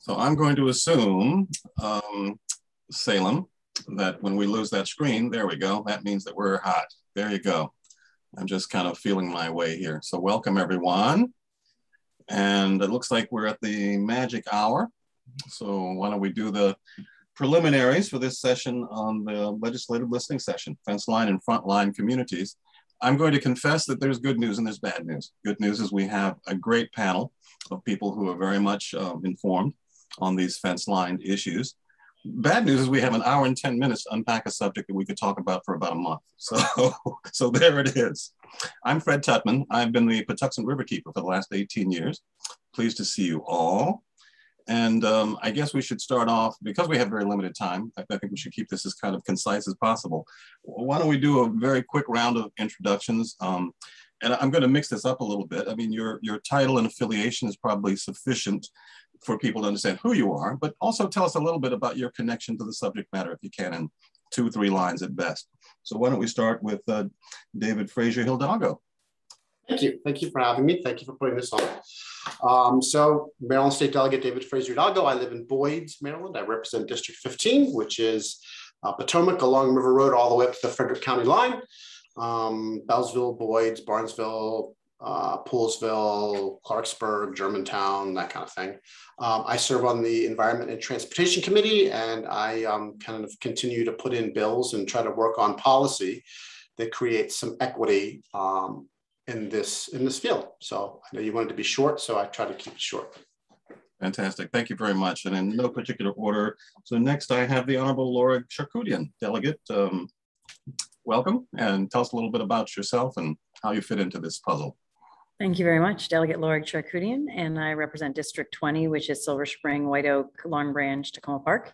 So I'm going to assume, Salem, that when we lose that screen, there we go, that means that we're hot. There you go. I'm just kind of feeling my way here. So welcome everyone. And it looks like we're at the magic hour. So why don't we do the preliminaries for this session on the legislative listening session, Fenceline and Frontline communities. I'm going to confess that there's good news and there's bad news. Good news is we have a great panel of people who are very much informed on these fence-line issues. Bad news is we have an hour and 10 minutes to unpack a subject that we could talk about for about a month. So there it is. I'm Fred Tutman. I've been the Patuxent Riverkeeper for the last 18 years. Pleased to see you all. And I guess we should start off, because we have very limited time, I think we should keep this as kind of concise as possible. Why don't we do a very quick round of introductions? And I'm going to mix this up a little bit. I mean, your title and affiliation is probably sufficient for people to understand who you are, but also tell us a little bit about your connection to the subject matter, if you can, in 2 or 3 lines at best. So why don't we start with David Fraser-Hidalgo. Thank you. Thank you for having me. Thank you for putting this on. So Maryland State Delegate David Fraser-Hidalgo. I live in Boyds, Maryland. I represent District 15, which is Potomac along River Road all the way up to the Frederick County line. Bellsville, Boyds, Barnesville, Poolesville, Clarksburg, Germantown, that kind of thing. I serve on the Environment and Transportation Committee, and I kind of continue to put in bills and try to work on policy that creates some equity in this field. So I know you wanted to be short, so I try to keep it short. Fantastic. Thank you very much. And in no particular order. So next I have the Honorable Lorig Charkoudian, Delegate. Welcome, and tell us a little bit about yourself and how you fit into this puzzle. Thank you very much. Delegate Lorig Charkoudian, and I represent District 20, which is Silver Spring, White Oak, Long Branch, Tacoma Park.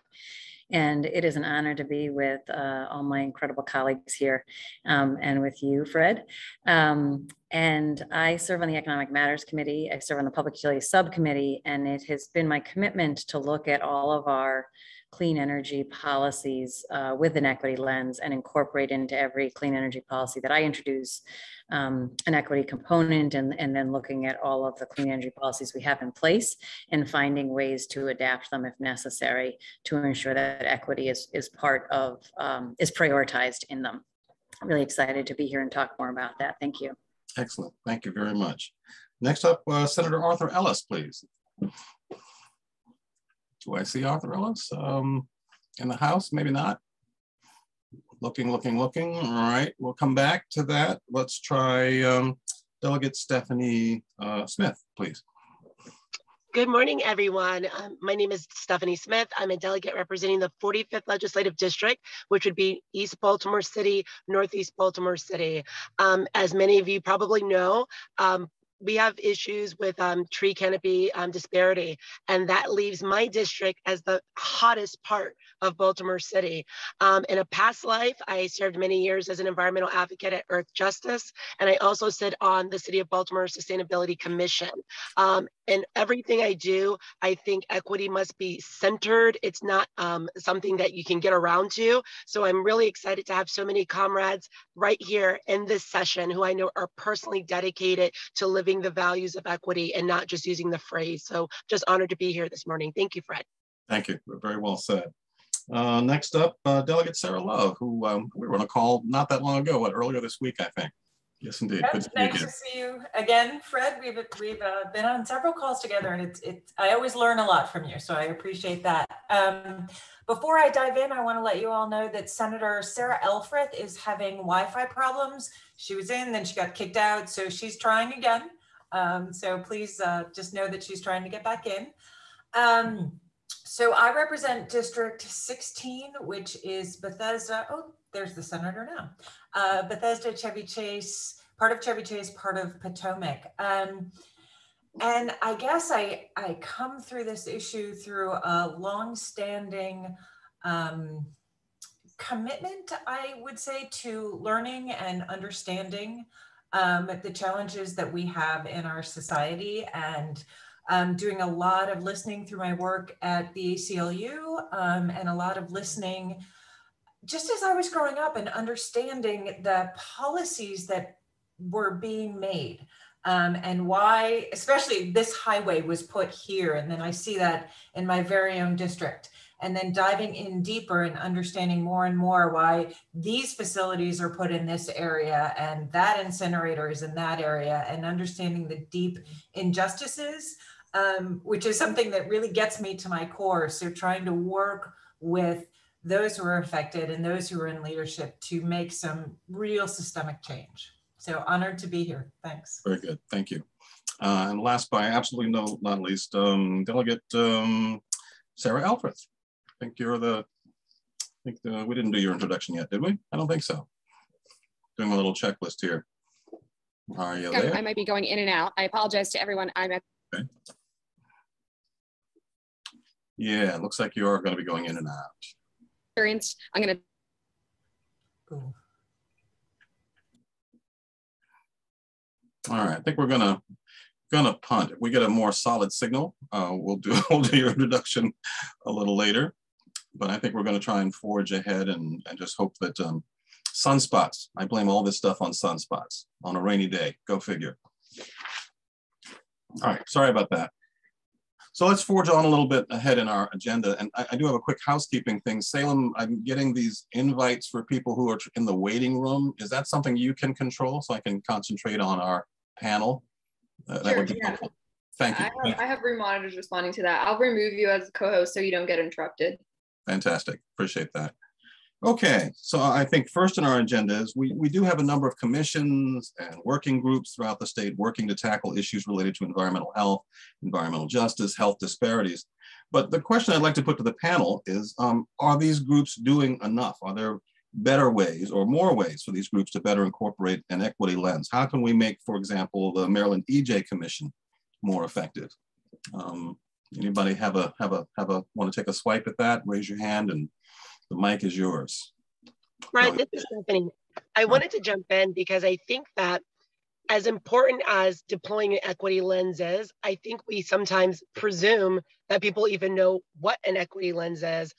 And it is an honor to be with all my incredible colleagues here and with you, Fred. And I serve on the Economic Matters Committee. I serve on the Public Utility Subcommittee, and it has been my commitment to look at all of our clean energy policies with an equity lens and incorporate into every clean energy policy that I introduce an equity component, and then looking at all of the clean energy policies we have in place and finding ways to adapt them if necessary to ensure that equity is part of, is prioritized in them. I'm really excited to be here and talk more about that. Thank you. Excellent. Thank you very much. Next up, Senator Arthur Ellis, please. Do I see Arthur Ellis in the House? Maybe not. Looking. All right, we'll come back to that. Let's try Delegate Stephanie Smith, please. Good morning, everyone. My name is Stephanie Smith. I'm a delegate representing the 45th Legislative District, which would be East Baltimore City, Northeast Baltimore City. As many of you probably know, we have issues with tree canopy disparity, and that leaves my district as the hottest part of Baltimore City. In a past life, I served many years as an environmental advocate at Earth Justice, and I also sit on the City of Baltimore Sustainability Commission. In everything I do, I think equity must be centered. It's not something that you can get around to. So I'm really excited to have so many comrades right here in this session who I know are personally dedicated to living the values of equity and not just using the phrase. So just honored to be here this morning. Thank you, Fred. Thank you. Very well said. Next up, Delegate Sara Love, who we were on a call not that long ago, earlier this week, I think. Yes, indeed. Yep, good to nice to see you again, Fred. We've been on several calls together, and I always learn a lot from you, so I appreciate that. Before I dive in, I want to let you all know that Senator Sara Elfreth is having Wi-Fi problems. She was in, then she got kicked out, so she's trying again. So please just know that she's trying to get back in. So I represent District 16, which is Bethesda. Oh, there's the senator now. Bethesda, Chevy Chase, part of Chevy Chase, part of Potomac. And I guess I come through this issue through a long-standing commitment, I would say, to learning and understanding the challenges that we have in our society, and doing a lot of listening through my work at the ACLU, and a lot of listening just as I was growing up and understanding the policies that were being made. and why, especially this highway was put here. And then I see that in my very own district. And then diving in deeper and understanding more and more why these facilities are put in this area and that incinerator is in that area, and understanding the deep injustices, which is something that really gets me to my core. So trying to work with those who are affected and those who are in leadership to make some real systemic change. So honored to be here. Thanks. Very good. Thank you. And last but absolutely not least, Delegate Sara Elfreth. I think you're we didn't do your introduction yet, did we? I don't think so. Doing a little checklist here. Are you there? I might be going in and out. I apologize to everyone. I'm at. Okay. Yeah, it looks like you are going to be going in and out. I'm going to. Cool. All right, I think we're gonna punt. If we get a more solid signal, we'll do your introduction a little later. But I think we're gonna try and forge ahead and just hope that sunspots. I blame all this stuff on sunspots on a rainy day. Go figure. All right, sorry about that. So let's forge on a little bit ahead in our agenda. And I do have a quick housekeeping thing. Salem, I'm getting these invites for people who are in the waiting room. Is that something you can control so I can concentrate on our panel? Sure, that would be helpful. Thank you. I have room monitors responding to that. I'll remove you as a co-host so you don't get interrupted. Fantastic. Appreciate that. Okay, so I think first in our agenda is we do have a number of commissions and working groups throughout the state working to tackle issues related to environmental health, environmental justice, health disparities. But the question I'd like to put to the panel is, are these groups doing enough? Are there better ways or more ways for these groups to better incorporate an equity lens? How can we make, for example, the Maryland EJ Commission more effective? Anybody want to take a swipe at that? Raise your hand and the mic is yours. Fred, this is Stephanie. I wanted to jump in because I think that as important as deploying an equity lens is, I think we sometimes presume that people even know what an equity lens is.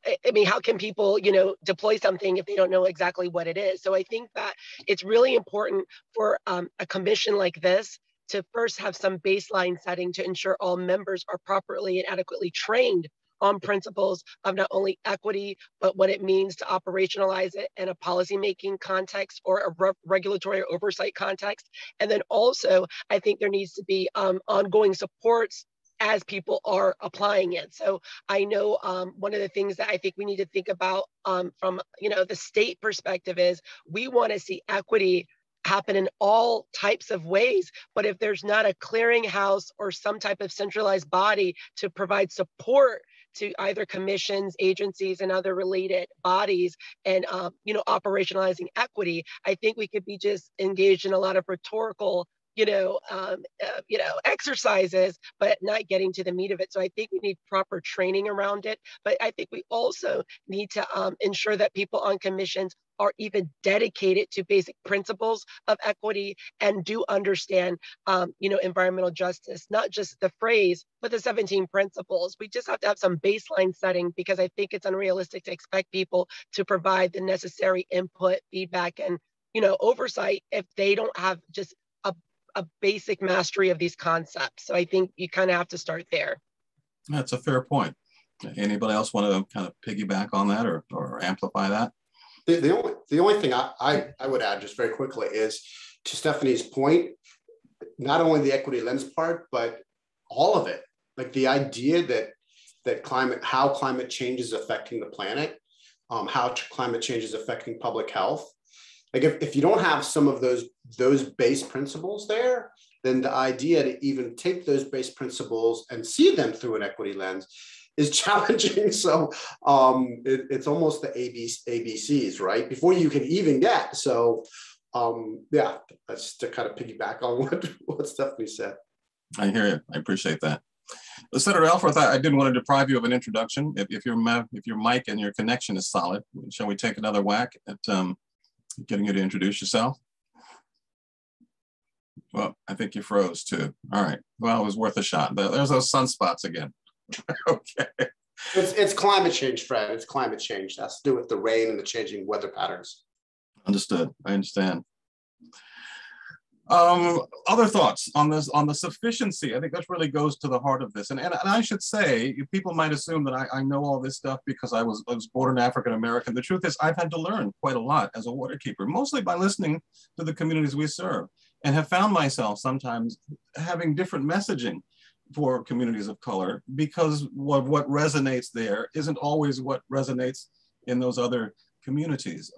I mean, how can people, deploy something if they don't know exactly what it is? So I think that it's really important for a commission like this to first have some baseline setting to ensure all members are properly and adequately trained on principles of not only equity, but what it means to operationalize it in a policymaking context or a regulatory oversight context. And then also, I think there needs to be ongoing supports as people are applying it. So I know one of the things that I think we need to think about from the state perspective is we want to see equity happen in all types of ways, but if there's not a clearinghouse or some type of centralized body to provide support to either commissions, agencies, and other related bodies, and operationalizing equity, I think we could be just engaged in a lot of rhetorical, exercises, but not getting to the meat of it. So I think we need proper training around it. But I think we also need to ensure that people on commissions are even dedicated to basic principles of equity and do understand, environmental justice, not just the phrase, but the 17 principles. We just have to have some baseline setting because I think it's unrealistic to expect people to provide the necessary input, feedback, and, oversight if they don't have just a basic mastery of these concepts. So I think you kind of have to start there. That's a fair point. Anybody else want to kind of piggyback on that or amplify that? The only thing I would add just very quickly is to Stephanie's point, not only the equity lens part, but all of it. Like the idea that how climate change is affecting the planet, how climate change is affecting public health. Like if you don't have some of those base principles there, then the idea to even take those base principles and see them through an equity lens is challenging. So it's almost the ABCs, right? Before you can even get. So yeah, that's to kind of piggyback on what Stephanie said. I hear you. I appreciate that. Senator Elfreth, I didn't want to deprive you of an introduction. If your mic and your connection is solid, shall we take another whack at getting you to introduce yourself? Well, I think you froze too. All right. Well, it was worth a shot. There's those sunspots again. Okay. It's climate change, Fred. It's climate change. That's to do with the rain and the changing weather patterns. Understood. I understand. Other thoughts on this, on the sufficiency. I think that really goes to the heart of this. And I should say, people might assume that I know all this stuff because I was born an African-American. The truth is I've had to learn quite a lot as a water keeper, mostly by listening to the communities we serve, and have found myself sometimes having different messaging for communities of color because what resonates there isn't always what resonates in those other communities.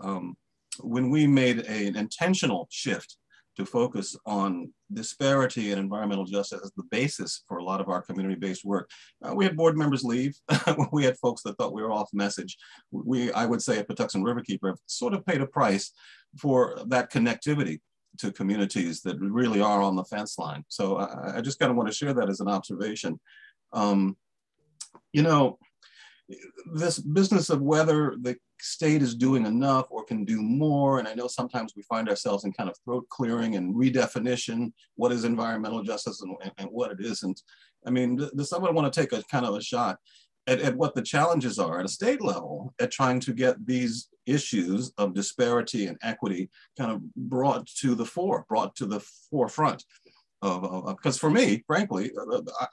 When we made an intentional shift to focus on disparity and environmental justice as the basis for a lot of our community-based work, we had board members leave. We had folks that thought we were off message. I would say at Patuxent Riverkeeper have sort of paid a price for that connectivity to communities that really are on the fence line. So I just kind of want to share that as an observation. You know, this business of whether the state is doing enough or can do more, and I know sometimes we find ourselves in kind of throat clearing and redefinition, what is environmental justice and what it isn't. I mean, does someone want to take a kind of a shot at what the challenges are at a state level at trying to get these issues of disparity and equity kind of brought to the forefront of because for me, frankly,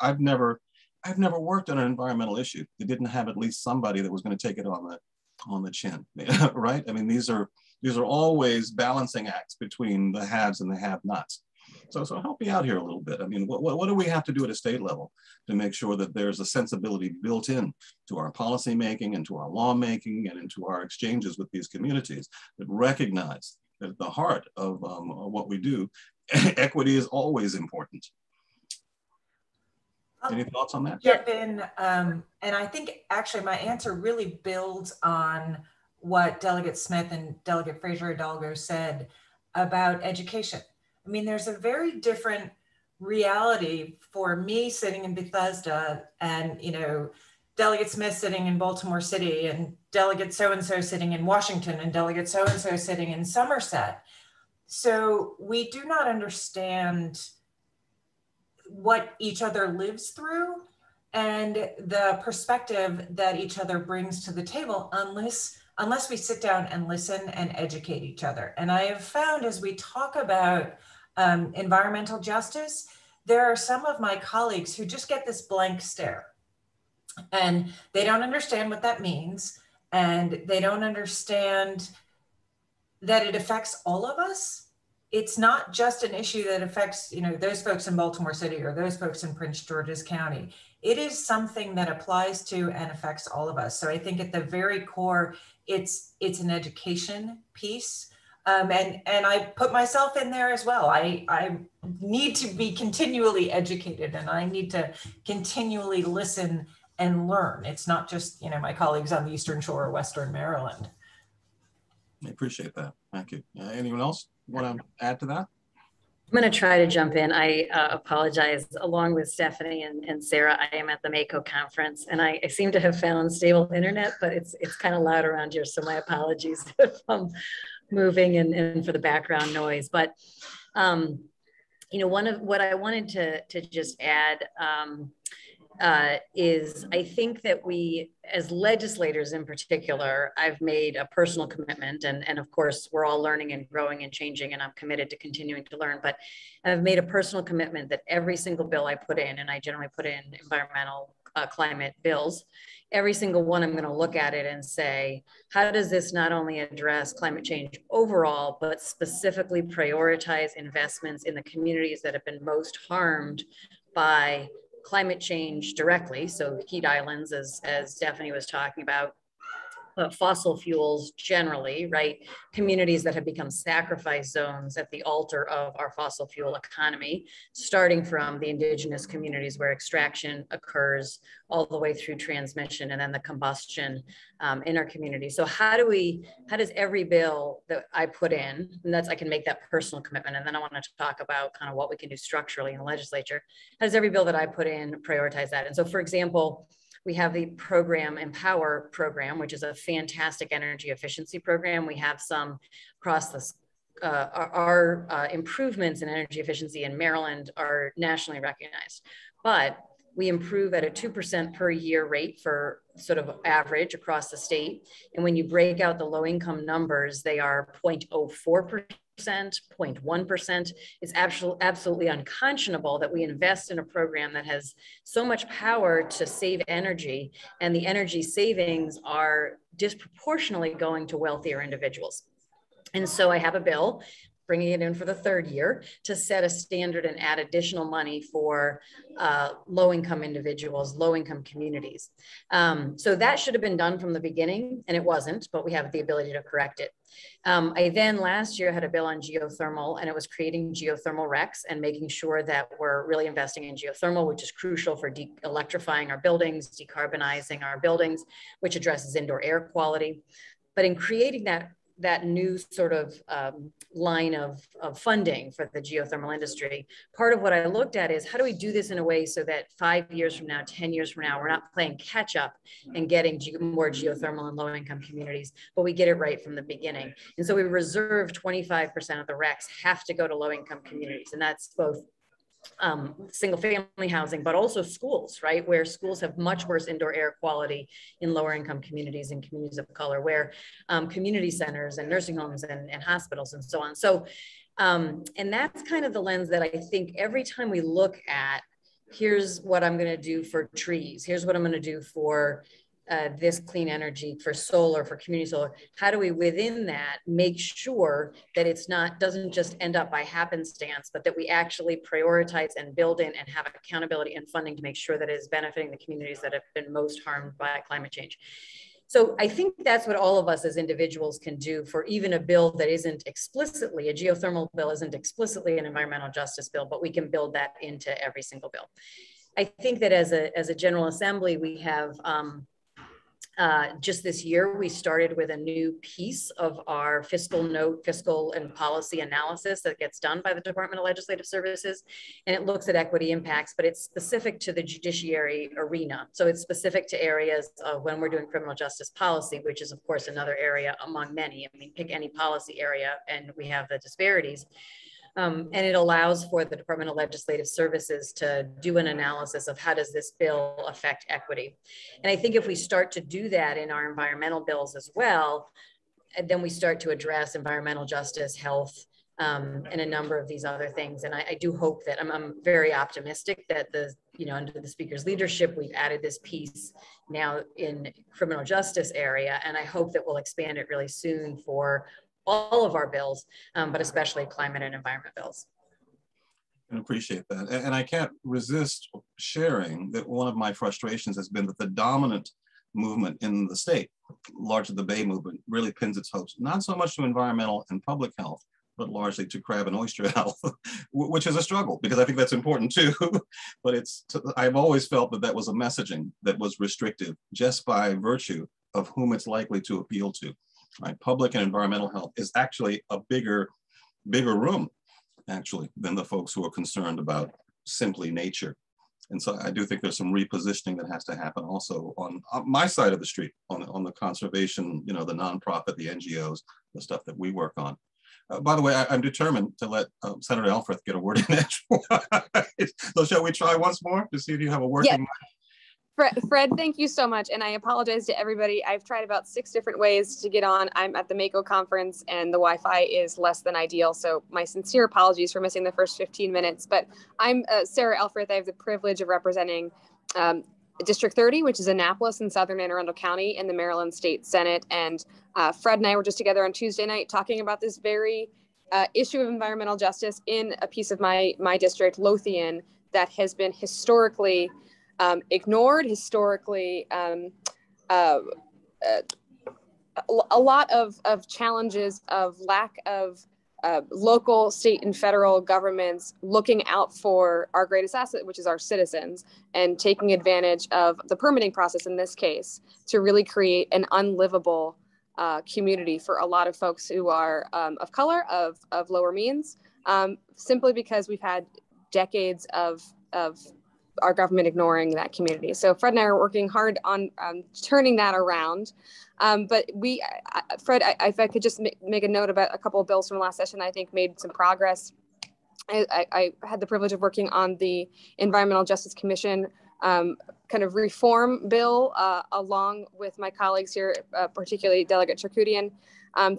I've never worked on an environmental issue that didn't have at least somebody that was going to take it on the chin, right? I mean, these are always balancing acts between the haves and the have-nots. So help me out here a little bit. I mean, what do we have to do at a state level to make sure that there's a sensibility built in to our policy making and to our lawmaking and into our exchanges with these communities that recognize that at the heart of what we do, equity is always important. Any thoughts on that? Jump in, and I think actually my answer really builds on what Delegate Smith and Delegate Fraser-Hidalgo said about education. I mean, there's a very different reality for me sitting in Bethesda and, you know, Delegate Smith sitting in Baltimore City and Delegate so-and-so sitting in Washington and Delegate so-and-so sitting in Somerset. So we do not understand what each other lives through and the perspective that each other brings to the table unless we sit down and listen and educate each other. And I have found as we talk about environmental justice, there are some of my colleagues who just get this blank stare and they don't understand what that means. And they don't understand that it affects all of us. It's not just an issue that affects, you know, those folks in Baltimore City or those folks in Prince George's County. It is something that applies to and affects all of us. So I think at the very core, it's an education piece. And I put myself in there as well. I need to be continually educated and I need to continually listen and learn. It's not just, you know, my colleagues on the Eastern Shore or Western Maryland. I appreciate that. Thank you. Anyone else want to add to that? I'm going to try to jump in. I apologize. Along with Stephanie and Sarah, I am at the Mako conference, and I seem to have found stable internet, but it's kind of loud around here, so my apologies if I'm moving and for the background noise. But you know, one of what I wanted to just add is I think that we, as legislators in particular, I've made a personal commitment, and of course we're all learning and growing and changing, and I'm committed to continuing to learn, but I've made a personal commitment that every single bill I put in, and I generally put in environmental climate bills, every single one, I'm going to look at it and say, how does this not only address climate change overall, but specifically prioritize investments in the communities that have been most harmed by climate change directly, so heat islands, as Stephanie was talking about, fossil fuels generally, right? Communities that have become sacrifice zones at the altar of our fossil fuel economy, starting from the indigenous communities where extraction occurs all the way through transmission and then the combustion in our community. So how does every bill that I put in, and I can make that personal commitment, and then I want to talk about kind of what we can do structurally in the legislature, how does every bill that I put in prioritize that? And so, for example, we have the program Empower program, which is a fantastic energy efficiency program. We have some across the, our improvements in energy efficiency in Maryland are nationally recognized, but we improve at a 2% per year rate for sort of average across the state. And when you break out the low income numbers, they are 0.04%. 0.1%. It's absolutely unconscionable that we invest in a program that has so much power to save energy, and the energy savings are disproportionately going to wealthier individuals. And so I have a bill bringing it in for the third year to set a standard and add additional money for low-income individuals, low-income communities. So that should have been done from the beginning, and it wasn't, but we have the ability to correct it. I then last year had a bill on geothermal, and it was creating geothermal RECs and making sure that we're really investing in geothermal, which is crucial for electrifying our buildings, decarbonizing our buildings, which addresses indoor air quality. But in creating that new sort of line of funding for the geothermal industry, part of what I looked at is how do we do this in a way so that 5 years from now, 10 years from now, we're not playing catch up and getting more geothermal in low income communities, but we get it right from the beginning. And so we reserve 25% of the RECs have to go to low income communities. And that's both single family housing, but also schools, right? Where schools have much worse indoor air quality in lower income communities and communities of color, where community centers and nursing homes and hospitals and so on. So, and that's kind of the lens that I think every time we look at, here's what I'm going to do for trees, here's what I'm going to do for this clean energy, for solar, for community solar. How do we within that make sure that it's doesn't just end up by happenstance, but that we actually prioritize and build in and have accountability and funding to make sure that it is benefiting the communities that have been most harmed by climate change. So I think that's what all of us as individuals can do for even a bill that isn't explicitly, a geothermal bill isn't explicitly an environmental justice bill, but we can build that into every single bill. I think that as a General Assembly, we have, just this year, we started with a new piece of our fiscal and policy analysis that gets done by the Department of Legislative Services. And it looks at equity impacts, but it's specific to the judiciary arena. So it's specific to areas of when we're doing criminal justice policy, which is of course another area among many. I mean, pick any policy area and we have the disparities. And it allows for the Department of Legislative Services to do an analysis of how does this bill affect equity. And I think if we start to do that in our environmental bills as well, then we start to address environmental justice, health, and a number of these other things. And I do hope that I'm very optimistic that under the Speaker's leadership, we've added this piece now in criminal justice area. And I hope that we'll expand it really soon for all of our bills, but especially climate and environment bills. I appreciate that. And I can't resist sharing that one of my frustrations has been that the dominant movement in the state, largely the Bay movement, really pins its hopes, not so much to environmental and public health, but largely to crab and oyster health, which is a struggle because I think that's important too. But I've always felt that was a messaging that was restrictive just by virtue of whom it's likely to appeal to. Right, public and environmental health is actually a bigger room, actually, than the folks who are concerned about simply nature. And so I do think there's some repositioning that has to happen also on my side of the street, on the conservation, the nonprofit, the NGOs, the stuff that we work on. By the way, I'm determined to let Senator Elfreth get a word in edgewise. So shall we try once more to see if you have a working mind? Fred, thank you so much. And I apologize to everybody. I've tried about 6 different ways to get on. I'm at the MACO conference and the Wi-Fi is less than ideal. So my sincere apologies for missing the first 15 minutes. But I'm Sara Elfreth. I have the privilege of representing District 30, which is Annapolis in Southern Anne Arundel County in the Maryland State Senate. And Fred and I were just together on Tuesday night talking about this very issue of environmental justice in a piece of my district, Lothian, that has been historically ignored, historically, a lot of challenges of lack of local, state, and federal governments looking out for our greatest asset, which is our citizens, and taking advantage of the permitting process in this case to really create an unlivable community for a lot of folks who are of color, of lower means, simply because we've had decades of our government ignoring that community. So Fred and I are working hard on turning that around. But Fred, if I could just make a note about a couple of bills from last session, I think made some progress. I had the privilege of working on the Environmental Justice Commission kind of reform bill along with my colleagues here, particularly Delegate Charkoudian,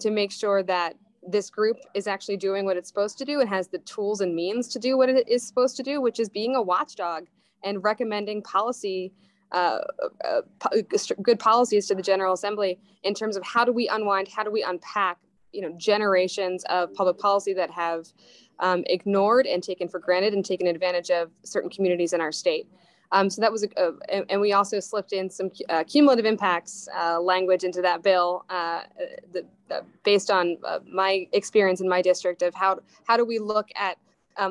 to make sure that this group is actually doing what it's supposed to do and has the tools and means to do what it is supposed to do, which is being a watchdog and recommending policy, good policies to the General Assembly in terms of how do we unwind, how do we unpack, generations of public policy that have ignored and taken for granted and taken advantage of certain communities in our state. So that was, and we also slipped in some cumulative impacts language into that bill based on my experience in my district of how do we look at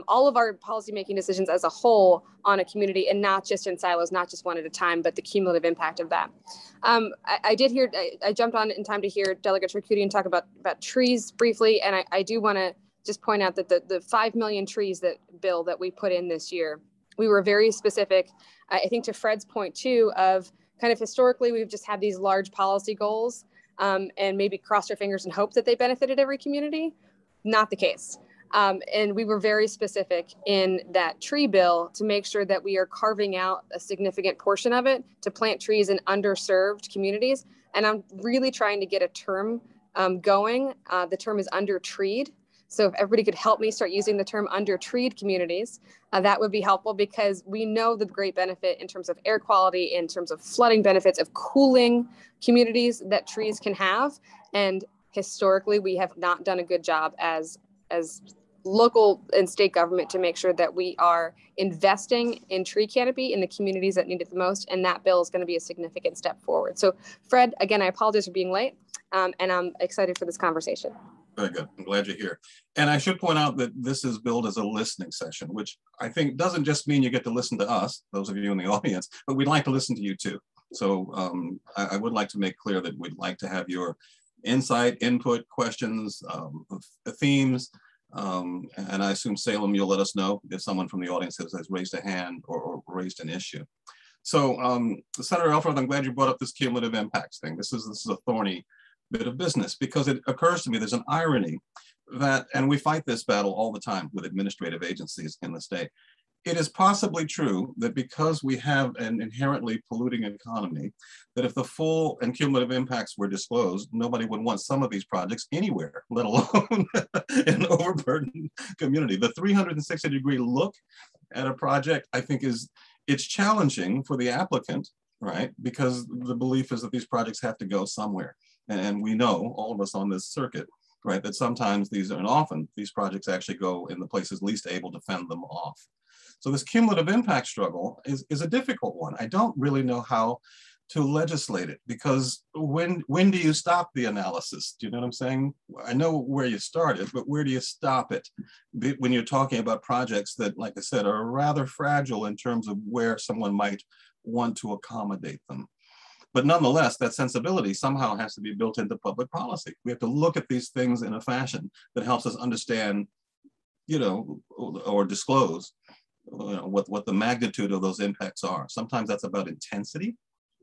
all of our policymaking decisions as a whole on a community and not just in silos, not just one at a time, but the cumulative impact of that. I did hear, I jumped on in time to hear Delegate Charkoudian talk about trees briefly, and I do want to just point out that the 5 million trees bill that we put in this year, we were very specific, I think to Fred's point too, of kind of historically, we've just had these large policy goals and maybe crossed our fingers and hoped that they benefited every community. Not the case. And we were very specific in that tree bill to make sure that we are carving out a significant portion of it to plant trees in underserved communities. And I'm really trying to get a term going. The term is under-treed. So if everybody could help me start using the term under-treed communities, that would be helpful, because we know the great benefit in terms of air quality, in terms of flooding benefits, of cooling communities that trees can have. And historically, we have not done a good job as local and state government to make sure that we are investing in tree canopy in the communities that need it the most. And that bill is going to be a significant step forward. So Fred, again, I apologize for being late, and I'm excited for this conversation. Very good. I'm glad you're here. And I should point out that this is billed as a listening session, which I think doesn't just mean you get to listen to us, those of you in the audience, but we'd like to listen to you too. So I would like to make clear that we'd like to have your insight, input, questions, themes, and I assume, Salem, you'll let us know if someone from the audience has raised a hand or raised an issue. So Senator Elfreth, I'm glad you brought up this cumulative impacts thing. This is a thorny bit of business, because it occurs to me there's an irony that, and we fight this battle all the time with administrative agencies in the state, it is possibly true that because we have an inherently polluting economy, that if the full and cumulative impacts were disclosed, nobody would want some of these projects anywhere, let alone an overburdened community. The 360-degree look at a project, I think, it's challenging for the applicant, right? Because the belief is that these projects have to go somewhere. And we know, all of us on this circuit, right, that sometimes and often these projects actually go in the places least able to fend them off. So this cumulative impact struggle is a difficult one. I don't really know how to legislate it, because when do you stop the analysis? Do you know what I'm saying? I know where you started, but where do you stop it? When you're talking about projects that, like I said, are rather fragile in terms of where someone might want to accommodate them. But nonetheless, that sensibility somehow has to be built into public policy. We have to look at these things in a fashion that helps us understand, or disclose, what the magnitude of those impacts are. Sometimes that's about intensity.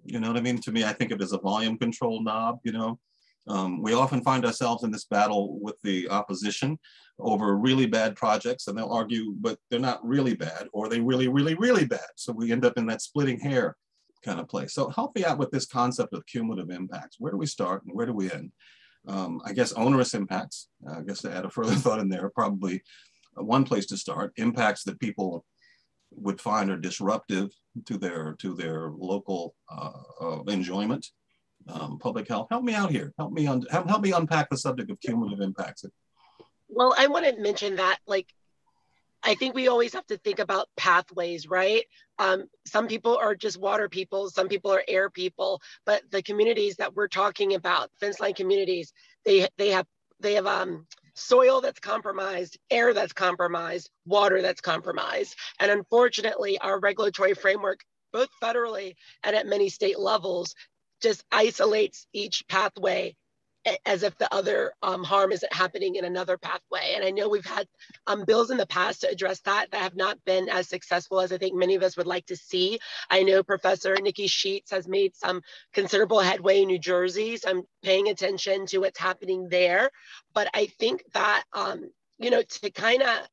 You know what I mean? To me, I think of it as a volume control knob. We often find ourselves in this battle with the opposition over really bad projects, and they'll argue, but they're not really bad, or they really, really, really bad. So we end up in that splitting hair kind of place. So help me out with this concept of cumulative impacts. Where do we start and where do we end? I guess onerous impacts, I guess to add a further thought in there, probably one place to start. Impacts that people would find are disruptive to their local enjoyment, public health. Help me out here. Help me unpack the subject of cumulative impacts. Well, I want to mention that, I think we always have to think about pathways, right? Some people are just water people, some people are air people, but the communities that we're talking about, Fenceline communities, they have soil that's compromised, air that's compromised, water that's compromised. And unfortunately, our regulatory framework, both federally and at many state levels, just isolates each pathway as if the other harm isn't happening in another pathway. And I know we've had bills in the past to address that have not been as successful as I think many of us would like to see. I know Professor Nikki Sheets has made some considerable headway in New Jersey, so I'm paying attention to what's happening there. But I think that, to kind of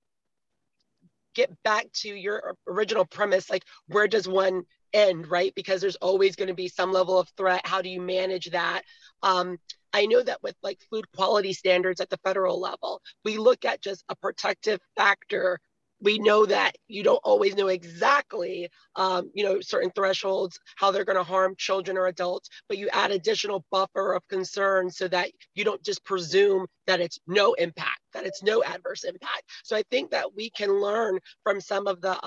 get back to your original premise, where does one end, right? Because there's always going to be some level of threat. How do you manage that? I know that with like food quality standards at the federal level, we look at just a protective factor. We know that you don't always know exactly, certain thresholds, how they're going to harm children or adults, but you add additional buffer of concern so that you don't just presume that it's no impact, that it's no adverse impact. So I think that we can learn from some of the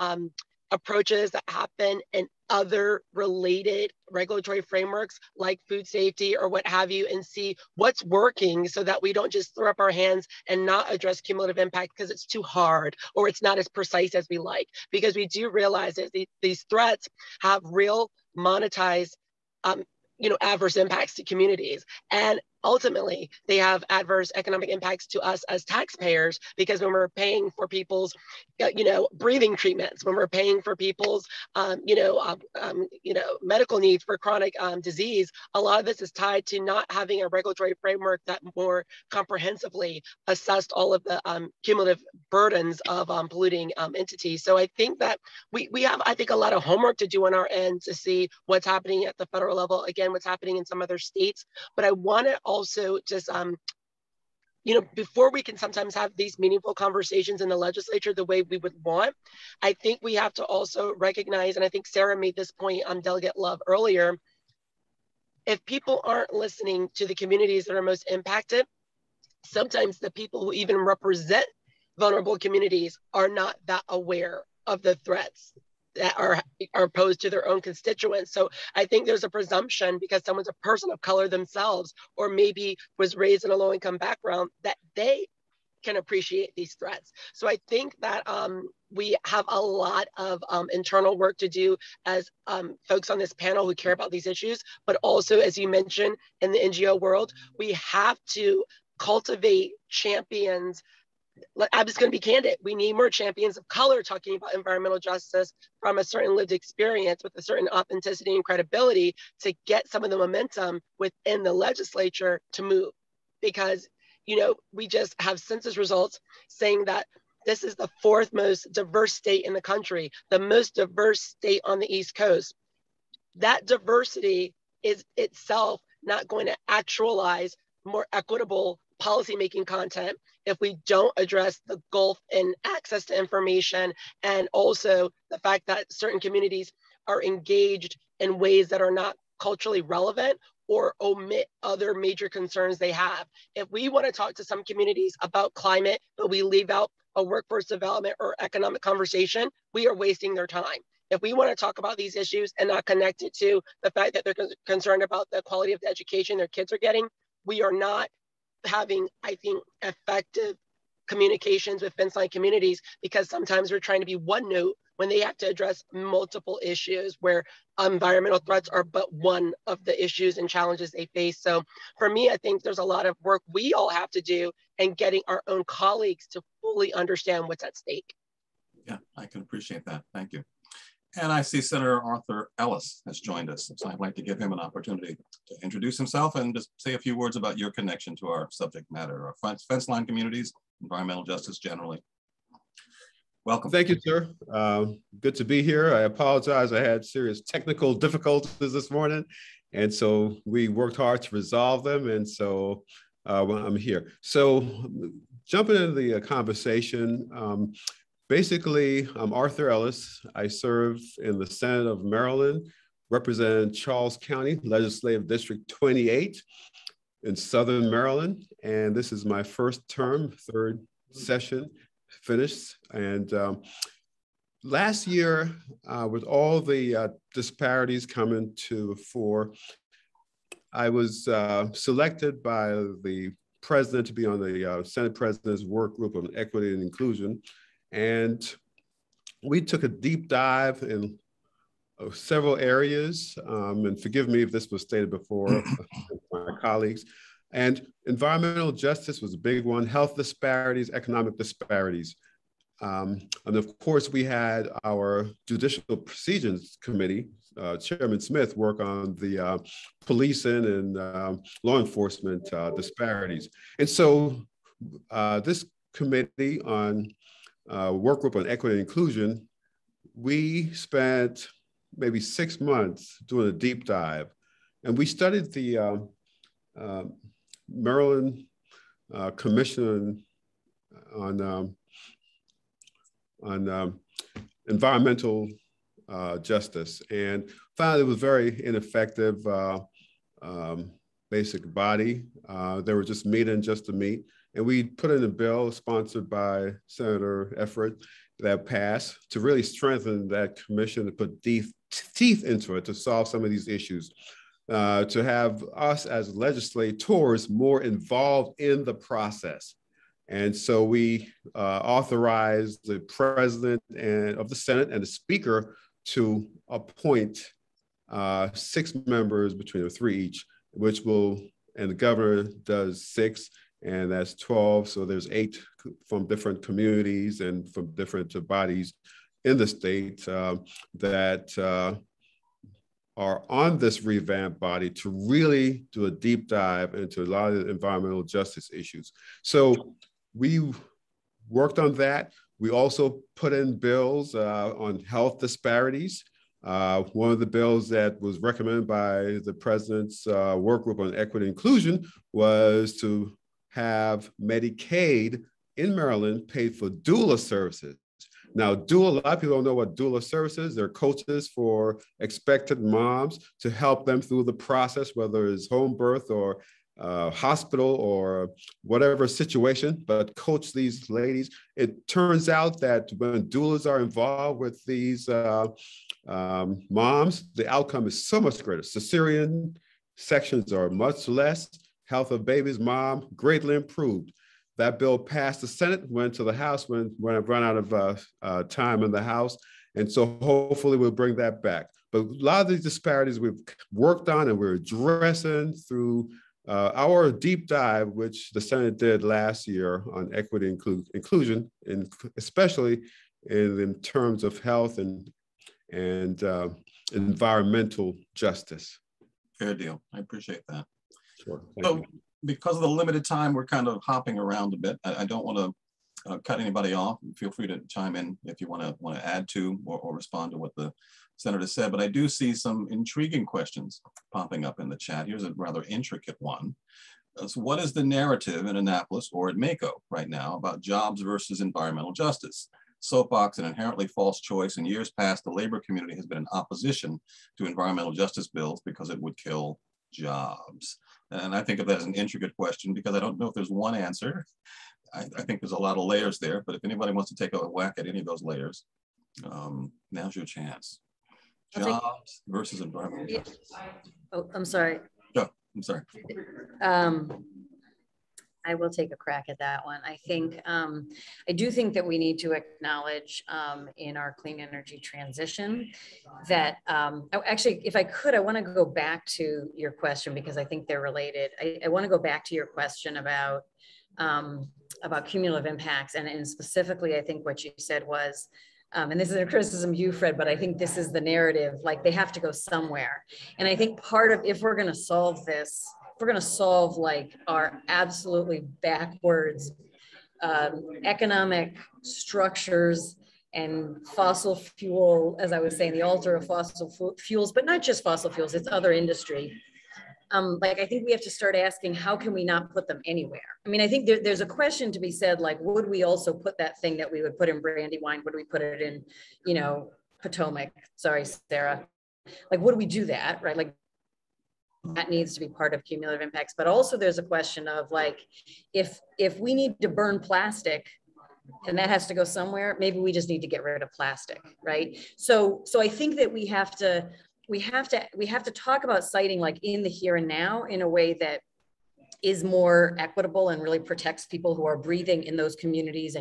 approaches that happen in other related regulatory frameworks like food safety or what have you, and see what's working so that we don't just throw up our hands and not address cumulative impact because it's too hard or it's not as precise as we like. Because we do realize that these threats have real monetized adverse impacts to communities. And ultimately, they have adverse economic impacts to us as taxpayers, because when we're paying for people's, breathing treatments, when we're paying for people's, medical needs for chronic disease, a lot of this is tied to not having a regulatory framework that more comprehensively assessed all of the cumulative burdens of polluting entities. So I think that we have, I think, a lot of homework to do on our end to see what's happening at the federal level, again, what's happening in some other states. But I want to also just, before we can sometimes have these meaningful conversations in the legislature the way we would want, I think we have to also recognize, and I think Sara made this point on Delegate Love earlier, if people aren't listening to the communities that are most impacted, sometimes the people who even represent vulnerable communities are not that aware of the threats that are posed to their own constituents. So I think there's a presumption, because someone's a person of color themselves, or maybe was raised in a low-income background, that they can appreciate these threats. So I think that we have a lot of internal work to do as folks on this panel who care about these issues, but also, as you mentioned, in the NGO world, we have to cultivate champions. I'm just going to be candid. We need more champions of color talking about environmental justice from a certain lived experience with a certain authenticity and credibility to get some of the momentum within the legislature to move. Because, we just have census results saying that this is the 4th most diverse state in the country, the most diverse state on the East Coast. That diversity is itself not going to actualize more equitable policymaking content if we don't address the gulf in access to information, and also the fact that certain communities are engaged in ways that are not culturally relevant or omit other major concerns they have. If we want to talk to some communities about climate, but we leave out a workforce development or economic conversation, we are wasting their time. If we want to talk about these issues and not connect it to the fact that they're concerned about the quality of the education their kids are getting, we are not having, I think, effective communications with Fenceline communities, because sometimes we're trying to be one note when they have to address multiple issues, where environmental threats are but one of the issues and challenges they face. So for me, I think there's a lot of work we all have to do in getting our own colleagues to fully understand what's at stake. Yeah, I can appreciate that. Thank you. And I see Senator Arthur Ellis has joined us. So I'd like to give him an opportunity to introduce himself and just say a few words about your connection to our subject matter, our Fenceline communities, environmental justice generally. Welcome. Thank you, sir. Good to be here. I apologize. I had serious technical difficulties this morning, and so we worked hard to resolve them, and so I'm here. So jumping into the conversation, basically, I'm Arthur Ellis. I serve in the Senate of Maryland, represent Charles County, Legislative District 28 in Southern Maryland. And this is my first term, 3rd session finished. And last year, with all the disparities coming to the fore, I was selected by the president to be on the Senate President's work group on equity and inclusion. And we took a deep dive in several areas, and forgive me if this was stated before, my colleagues. And environmental justice was a big one, health disparities, economic disparities. And of course, we had our Judicial Procedures Committee, Chairman Smith, work on the policing and law enforcement disparities. And so this committee on work group on equity and inclusion, we spent maybe 6 months doing a deep dive. And we studied the Maryland Commission on environmental justice, and found it was very ineffective basic body. They were just meeting just to meet. And we put in a bill sponsored by Senator Elfreth that passed to really strengthen that commission, to put teeth into it to solve some of these issues, to have us as legislators more involved in the process. And so we authorized the president of the Senate and the speaker to appoint 6 members between the 3 each, which will, and the governor does 6, and that's 12. So there's 8 from different communities and from different bodies in the state that are on this revamped body to really do a deep dive into a lot of the environmental justice issues. So we worked on that. We also put in bills on health disparities. One of the bills that was recommended by the president's work group on equity and inclusion was to have Medicaid in Maryland paid for doula services. Now, a lot of people don't know what doula services. They're coaches for expectant moms to help them through the process, whether it's home birth or hospital or whatever situation, but coach these ladies. It turns out that when doulas are involved with these moms, the outcome is so much greater. Cesarean sections are much less. Health of baby's mom greatly improved. That bill passed the Senate, went to the House when I ran out of time in the House. And so hopefully we'll bring that back. But a lot of these disparities we've worked on and we're addressing through our deep dive, which the Senate did last year on equity and inclusion, and especially in terms of health and environmental justice. Fair deal. I appreciate that. Sure. So because of the limited time, we're kind of hopping around a bit. I don't want to cut anybody off. Feel free to chime in if you want to add to or respond to what the senator said. But I do see some intriguing questions popping up in the chat. Here's a rather intricate one. So what is the narrative in Annapolis or at Mako right now about jobs versus environmental justice? Soapbox, an inherently false choice. In years past, the labor community has been in opposition to environmental justice bills because it would kill jobs. And I think of that as an intricate question because I don't know if there's one answer. I think there's a lot of layers there, but if anybody wants to take a whack at any of those layers, now's your chance. Jobs versus environmental justice. Oh, I'm sorry. Oh, I'm sorry. I will take a crack at that one. I think, I do think that we need to acknowledge in our clean energy transition that, actually, if I could, I want to go back to your question because I think they're related. I want to go back to your question about cumulative impacts. And specifically, I think what you said was, and this is a criticism of you, Fred, but I think this is the narrative, like they have to go somewhere. And I think part of, if we're going to solve this, if we're going to solve like our absolutely backwards economic structures and fossil fuel, as I was saying, the altar of fossil fuels, but not just fossil fuels, it's other industry. Like, I think we have to start asking, how can we not put them anywhere? I mean, I think there's a question to be said, like, would we also put that thing that we would put in Brandywine, would we put it in, you know, Potomac? Sorry, Sara. Like, would we do that, right? Like, that needs to be part of cumulative impacts. But also there's a question of like, if we need to burn plastic, and that has to go somewhere, maybe we just need to get rid of plastic, right? So I think that we have to talk about citing like in the here and now in a way that is more equitable and really protects people who are breathing in those communities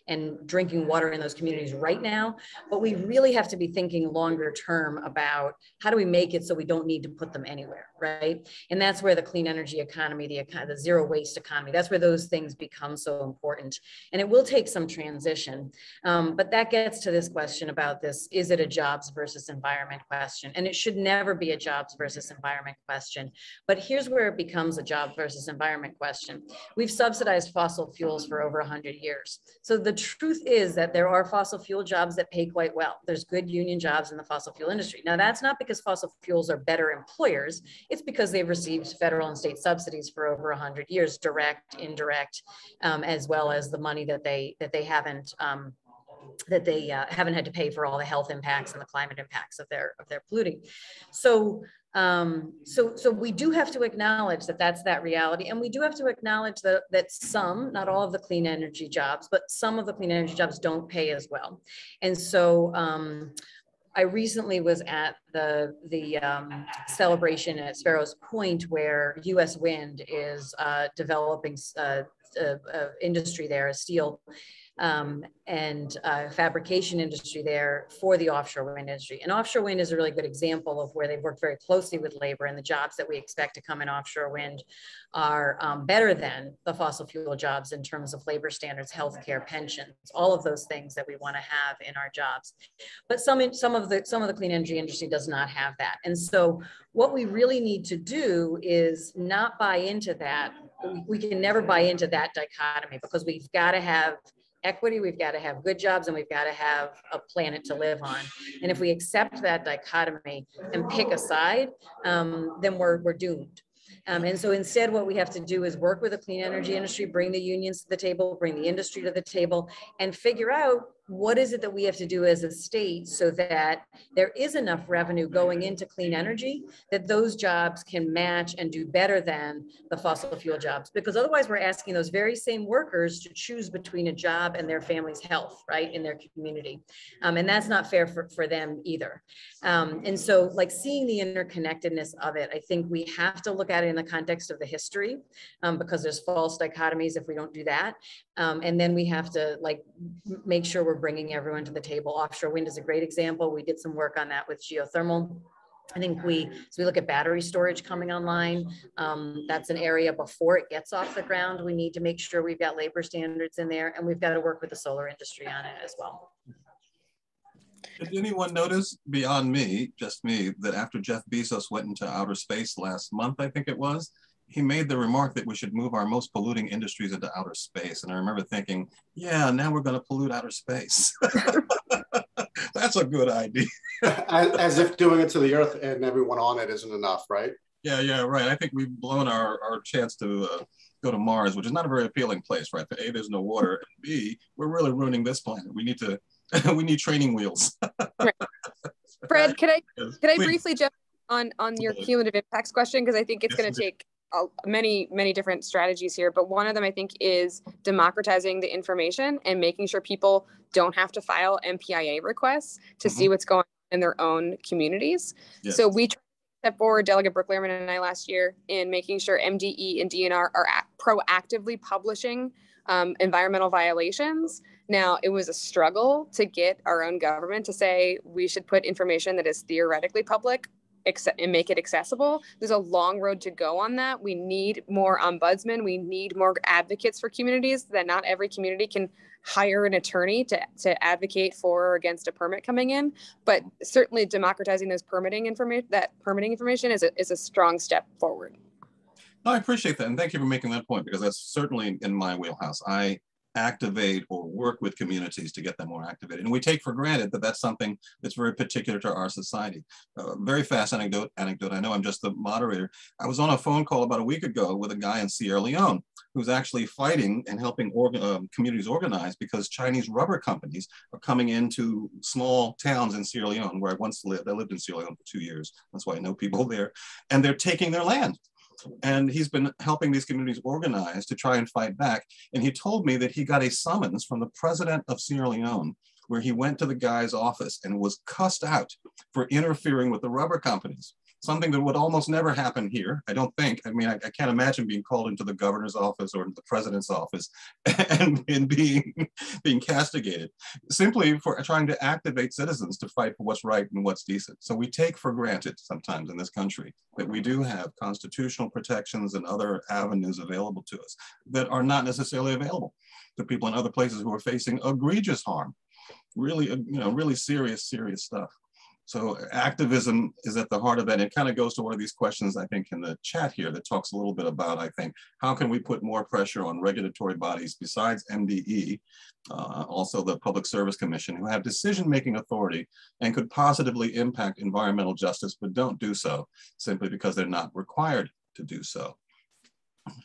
and drinking water in those communities right now. But we really have to be thinking longer term about how do we make it so we don't need to put them anywhere, right? And that's where the clean energy economy, the zero waste economy, that's where those things become so important. And it will take some transition. But that gets to this question about this, is it a jobs versus environment question? And it should never be a jobs versus environment question. But here's where it becomes a jobs versus environment question. We've subsidized fossil fuels for over 100 years. So the truth is that there are fossil fuel jobs that pay quite well. There's good union jobs in the fossil fuel industry. Now, that's not because fossil fuels are better employers. It's because they've received federal and state subsidies for over 100 years, direct, indirect, as well as the money that they haven't had to pay for all the health impacts and the climate impacts of their polluting. So we do have to acknowledge that that's that reality. And we do have to acknowledge that some, not all of the clean energy jobs, but some of the clean energy jobs don't pay as well. And so I recently was at the celebration at Sparrows Point, where US Wind is developing industry there, a steel and fabrication industry there for the offshore wind industry. And offshore wind is a really good example of where they've worked very closely with labor, and the jobs that we expect to come in offshore wind are better than the fossil fuel jobs in terms of labor standards, healthcare, pensions, all of those things that we want to have in our jobs. But some of the clean energy industry does not have that. And so what we really need to do is not buy into that. We can never buy into that dichotomy, because we've got to have equity, we've got to have good jobs, and we've got to have a planet to live on. And if we accept that dichotomy and pick a side, then we're doomed. And so instead, what we have to do is work with the clean energy industry, bring the unions to the table, bring the industry to the table, and figure out what is it that we have to do as a state so that there is enough revenue going into clean energy that those jobs can match and do better than the fossil fuel jobs. Because otherwise we're asking those very same workers to choose between a job and their family's health, right, in their community. And that's not fair for them either. And so, like, seeing the interconnectedness of it, I think we have to look at it in the context of the history, because there's false dichotomies if we don't do that. And then we have to, like, make sure we're bringing everyone to the table. Offshore wind is a great example. We did some work on that with geothermal. I think we look at battery storage coming online. That's an area before it gets off the ground. We need to make sure we've got labor standards in there, and we've got to work with the solar industry on it as well. Did anyone notice, beyond me, just me, that after Jeff Bezos went into outer space last month, I think it was, he made the remark that we should move our most polluting industries into outer space. And I remember thinking, yeah, now we're going to pollute outer space. That's a good idea. As if doing it to the Earth and everyone on it isn't enough, right? Yeah, right. I think we've blown our chance to go to Mars, which is not a very appealing place, right? A, there's no water, and B, we're really ruining this planet. We need to, we need training wheels. Right. Fred, could I briefly jump on your cumulative impacts question? Because I think it's going to take many different strategies here, but one of them I think is democratizing the information and making sure people don't have to file MPIA requests to see what's going on in their own communities. Yes. So we tried to step forward, Delegate Brooke Lehrman and I last year, in making sure MDE and DNR are proactively publishing environmental violations. Now, it was a struggle to get our own government to say we should put information that is theoretically public and make it accessible. There's a long road to go on that. We need more ombudsmen. We need more advocates for communities. That not every community can hire an attorney to advocate for or against a permit coming in, but certainly democratizing those permitting information is a strong step forward. No, I appreciate that, and thank you for making that point, because that's certainly in my wheelhouse. I activate or work with communities to get them more activated. And we take for granted that that's something that's very particular to our society. Very fast anecdote. I know I'm just the moderator. I was on a phone call about a week ago with a guy in Sierra Leone who's actually fighting and helping communities organize, because Chinese rubber companies are coming into small towns in Sierra Leone, where I once lived. I lived in Sierra Leone for 2 years. That's why I know people there. And they're taking their land. And he's been helping these communities organize to try and fight back. And he told me that he got a summons from the president of Sierra Leone, where he went to the guy's office and was cussed out for interfering with the rubber companies. Something that would almost never happen here, I don't think. I mean, I can't imagine being called into the governor's office or the president's office and being castigated, simply for trying to activate citizens to fight for what's right and what's decent. So we take for granted sometimes in this country that we do have constitutional protections and other avenues available to us that are not necessarily available to people in other places who are facing egregious harm, really, really serious stuff. So activism is at the heart of that. It kind of goes to one of these questions, I think, in the chat here that talks a little bit about, I think, how can we put more pressure on regulatory bodies besides MDE, also the Public Service Commission, who have decision-making authority and could positively impact environmental justice, but don't do so simply because they're not required to do so.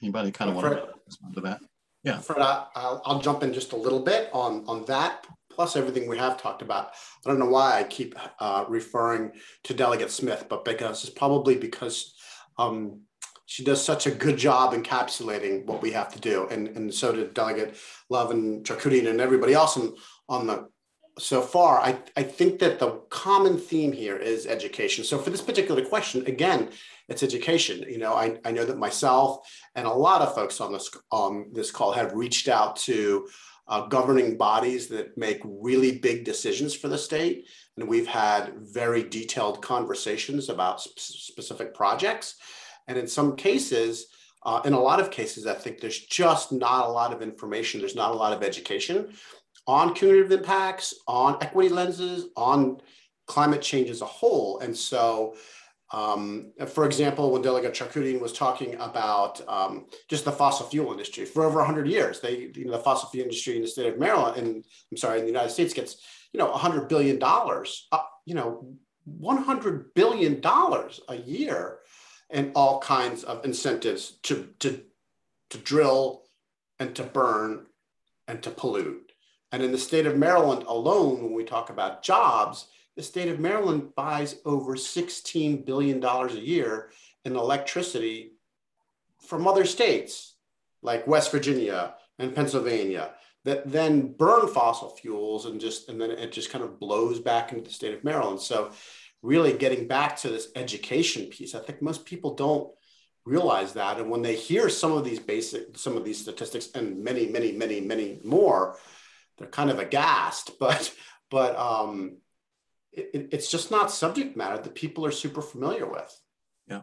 Anybody kind of want to respond to that? Yeah. Fred, I'll jump in just a little bit on that, plus everything we have talked about. I don't know why I keep referring to Delegate Smith, but because it's probably because she does such a good job encapsulating what we have to do. And so did Delegate Love and Charkoudian and everybody else on the so far. I think that the common theme here is education. So for this particular question, again, it's education. You know, I know that myself and a lot of folks on this call have reached out to governing bodies that make really big decisions for the state. And we've had very detailed conversations about specific projects. And in some cases, in a lot of cases, I think there's just not a lot of information. There's not a lot of education on cumulative impacts, on equity lenses, on climate change as a whole. And so, for example, when Delegate Charkoudian was talking about just the fossil fuel industry, for over 100 years, the fossil fuel industry in the state of Maryland, in the United States gets, $100 billion, $100 billion a year and all kinds of incentives to drill and to burn and to pollute. And in the state of Maryland alone, when we talk about jobs, the state of Maryland buys over $16 billion a year in electricity from other states like West Virginia and Pennsylvania that then burn fossil fuels and then it just kind of blows back into the state of Maryland. So really getting back to this education piece, I think most people don't realize that. And when they hear some of these statistics and many, many, many, many more, they're kind of aghast, but it's just not subject matter that people are super familiar with. Yeah.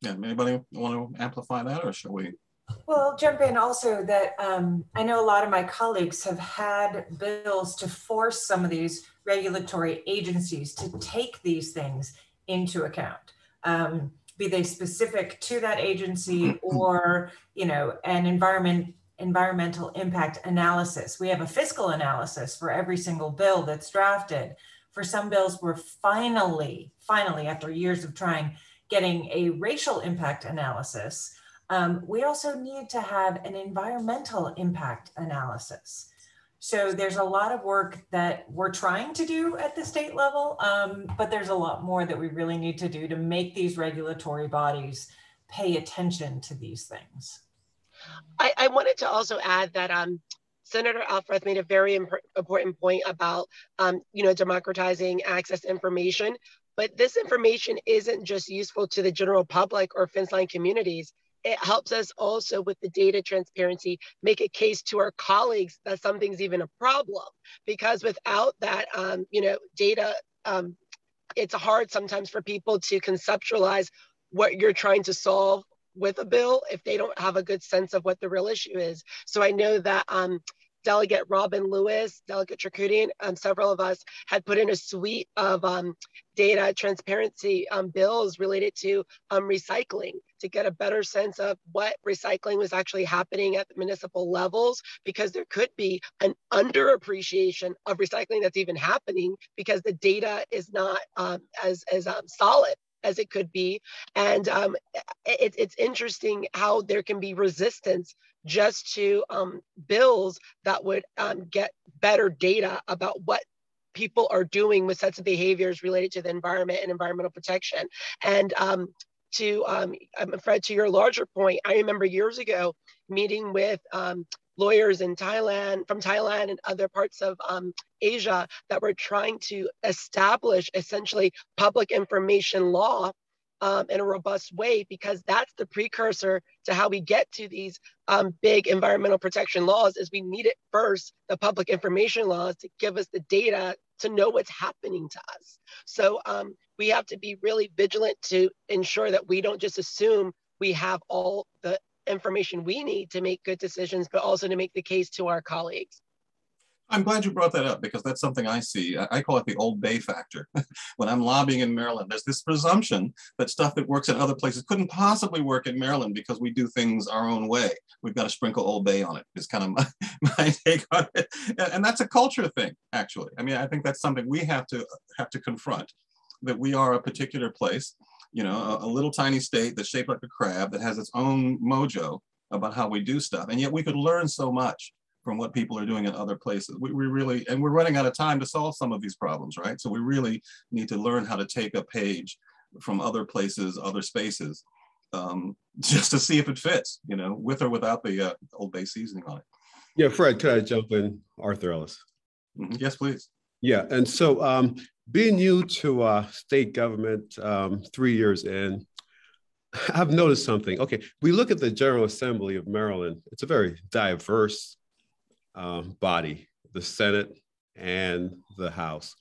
Anybody want to amplify that, or shall we? Well, I'll jump in also that I know a lot of my colleagues have had bills to force some of these regulatory agencies to take these things into account, be they specific to that agency or, an environmental impact analysis. We have a fiscal analysis for every single bill that's drafted. For some bills, we're finally, after years of trying, getting a racial impact analysis. We also need to have an environmental impact analysis. So there's a lot of work that we're trying to do at the state level, but there's a lot more that we really need to do to make these regulatory bodies pay attention to these things. I wanted to also add that Senator Elfreth made a very important point about, democratizing access to information. But this information isn't just useful to the general public or Fenceline communities. It helps us also with the data transparency, make a case to our colleagues that something's even a problem. Because without that, data, it's hard sometimes for people to conceptualize what you're trying to solve with a bill if they don't have a good sense of what the real issue is. So I know that Delegate Robin Lewis, Delegate Charkoudian, several of us had put in a suite of data transparency bills related to recycling to get a better sense of what recycling was actually happening at the municipal levels, because there could be an underappreciation of recycling that's even happening because the data is not as solid as it could be. And it's interesting how there can be resistance just to bills that would get better data about what people are doing with sets of behaviors related to the environment and environmental protection. And Fred, to your larger point, I remember years ago meeting with lawyers in Thailand, from Thailand and other parts of Asia that were trying to establish essentially public information law in a robust way, because that's the precursor to how we get to these big environmental protection laws. Is we need it first, the public information laws, to give us the data to know what's happening to us. So we have to be really vigilant to ensure that we don't just assume we have all the information we need to make good decisions, but also to make the case to our colleagues. I'm glad you brought that up because that's something I see. I call it the Old Bay factor. When I'm lobbying in Maryland, there's this presumption that stuff that works in other places couldn't possibly work in Maryland because we do things our own way. We've got to sprinkle Old Bay on it, is kind of my take on it. And that's a culture thing, actually. I mean, I think that's something we have to confront, that we are a particular place, you know, a little tiny state that's shaped like a crab that has its own mojo about how we do stuff. And yet we could learn so much from what people are doing in other places. We really, and we're running out of time to solve some of these problems, right? So we really need to learn how to take a page from other places, other spaces, just to see if it fits, you know, with or without the Old Bay seasoning on it. Yeah, Fred, could I jump in? Arthur Ellis. Yes, please. Yeah, and so being new to state government 3 years in, I've noticed something. Okay, we look at the General Assembly of Maryland. It's a very diverse body, the Senate and the House.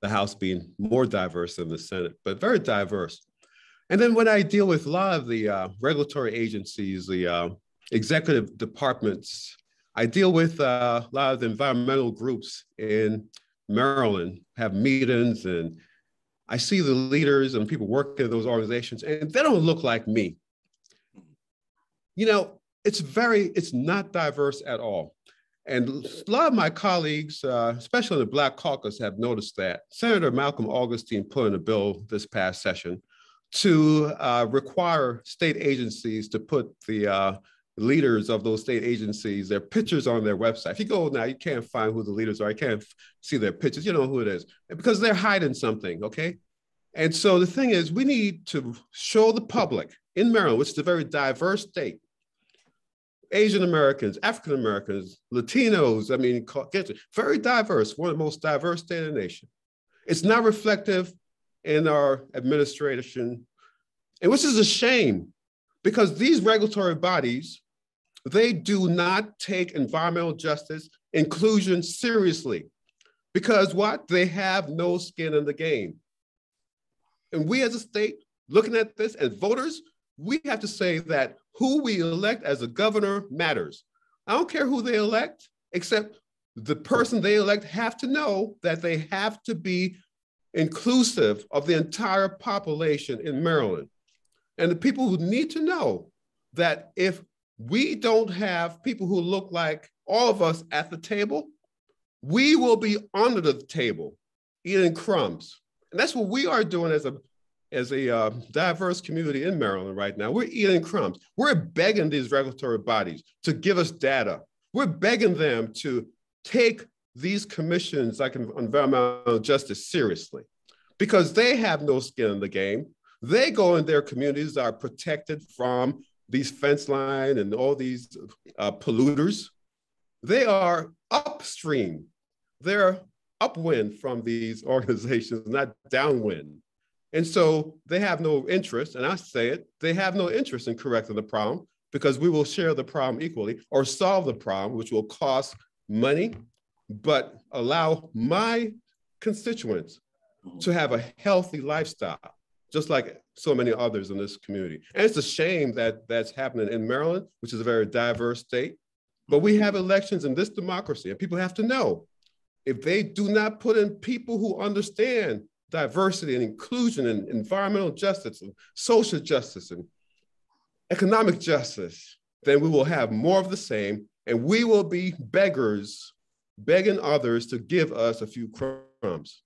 The House being more diverse than the Senate, but very diverse. And then when I deal with a lot of the regulatory agencies, the executive departments, I deal with a lot of the environmental groups in Maryland, have meetings, and I see the leaders and people working in those organizations, and they don't look like me. You know, it's not diverse at all. And a lot of my colleagues, especially in the Black Caucus, have noticed that. Senator Malcolm Augustine put in a bill this past session to require state agencies to put the leaders of those state agencies, their pictures on their website. If you go now, you can't find who the leaders are. You can't see their pictures. You know who it is because they're hiding something, okay? And so the thing is, we need to show the public in Maryland, which is a very diverse state, Asian Americans, African Americans, Latinos, I mean, very diverse, one of the most diverse states in the nation. It's not reflective in our administration, and which is a shame because these regulatory bodies, they do not take environmental justice, inclusion seriously because what? They have no skin in the game. And we as a state, looking at this as voters, we have to say that who we elect as a governor matters. I don't care who they elect, except the person they elect have to know that they have to be inclusive of the entire population in Maryland. And the people who need to know that if we don't have people who look like all of us at the table, we will be under the table eating crumbs. And that's what we are doing as a diverse community in Maryland right now. We're eating crumbs. We're begging these regulatory bodies to give us data. We're begging them to take these commissions like environmental justice seriously because they have no skin in the game. They go in their communities that are protected from these Fenceline and all these polluters. They are upstream. They're upwind from these organizations, not downwind. And so they have no interest, and I say it, they have no interest in correcting the problem because we will share the problem equally or solve the problem, which will cost money, but allow my constituents to have a healthy lifestyle, just like so many others in this community. And it's a shame that that's happening in Maryland, which is a very diverse state, but we have elections in this democracy, and people have to know if they do not put in people who understand diversity and inclusion and environmental justice and social justice and economic justice, then we will have more of the same, and we will be beggars, begging others to give us a few crumbs.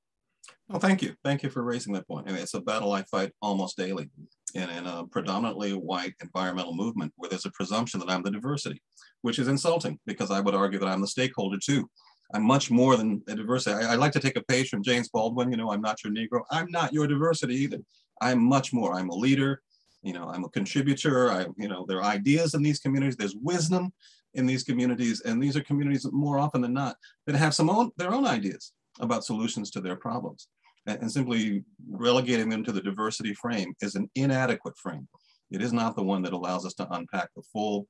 Well, thank you. Thank you for raising that point. I mean, it's a battle I fight almost daily in a predominantly white environmental movement where there's a presumption that I'm the diversity, which is insulting because I would argue that I'm the stakeholder too. I'm much more than a diversity. I like to take a page from James Baldwin, you know, I'm not your Negro. I'm not your diversity either. I'm much more. I'm a leader, you know, I'm a contributor. You know, there are ideas in these communities. There's wisdom in these communities. And these are communities that more often than not that have their own ideas about solutions to their problems. And simply relegating them to the diversity frame is an inadequate frame. It is not the one that allows us to unpack the full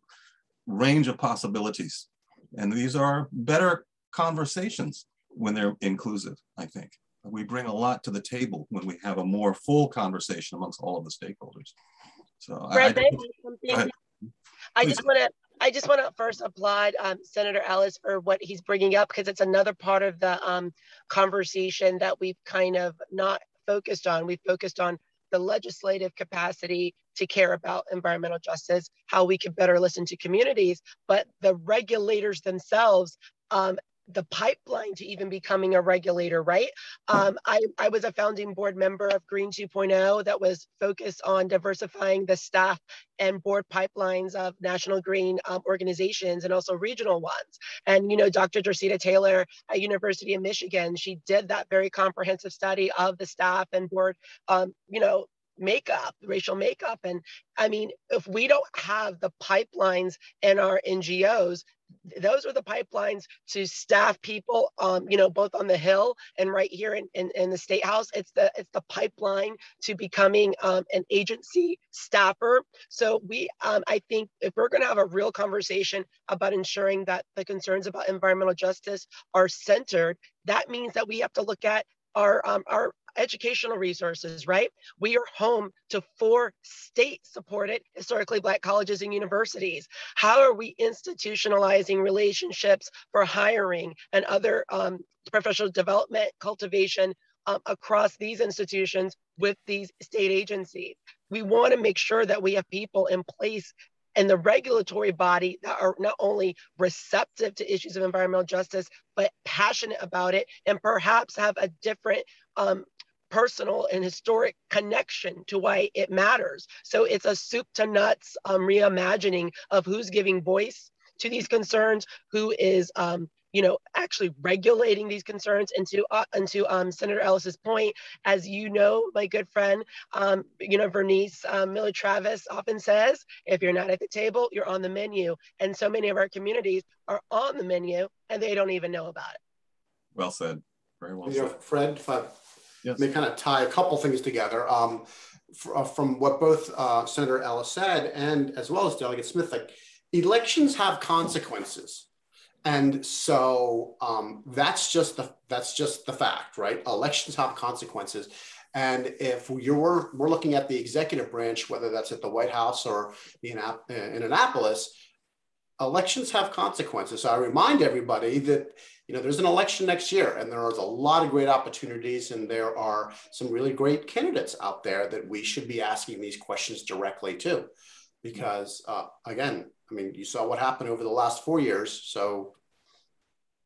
range of possibilities. And these are better conversations when they're inclusive, I think. We bring a lot to the table when we have a more full conversation amongst all of the stakeholders. So Fred, I just want to I just want to first applaud Senator Ellis for what he's bringing up, because it's another part of the conversation that we've kind of not focused on. We've focused on the legislative capacity to care about environmental justice, how we can better listen to communities, but the regulators themselves, the pipeline to even becoming a regulator, right? I was a founding board member of Green 2.0 that was focused on diversifying the staff and board pipelines of national green organizations and also regional ones. And, you know, Dr. Dorcita Taylor at University of Michigan, she did that very comprehensive study of the staff and board, you know, makeup, racial makeup. And I mean, if we don't have the pipelines in our NGOs, those are the pipelines to staff people, you know, both on the Hill and right here in the State House. It's the pipeline to becoming an agency staffer. So we, I think if we're going to have a real conversation about ensuring that the concerns about environmental justice are centered, that means that we have to look at our educational resources, right? We are home to 4 state-supported historically Black colleges and universities. How are we institutionalizing relationships for hiring and other professional development, cultivation across these institutions with these state agencies? We want to make sure that we have people in place and the regulatory body that are not only receptive to issues of environmental justice, but passionate about it and perhaps have a different personal and historic connection to why it matters. So it's a soup to nuts reimagining of who's giving voice to these concerns, who is you know, actually regulating these concerns. And to Senator Ellis's point, as you know, my good friend, you know, Vernice Miller Travis often says, if you're not at the table, you're on the menu. And so many of our communities are on the menu and they don't even know about it. Well said. Very well said. Fred, if I may kind of tie a couple things together. From what both Senator Ellis said and as well as Delegate Smith, like elections have consequences. And so that's just the fact, right? Elections have consequences. And if we're looking at the executive branch, whether that's at the White House or in Annapolis, elections have consequences. So I remind everybody that, you know, there's an election next year and there is a lot of great opportunities and there are some really great candidates out there that we should be asking these questions directly to. Because again, I mean, you saw what happened over the last 4 years. So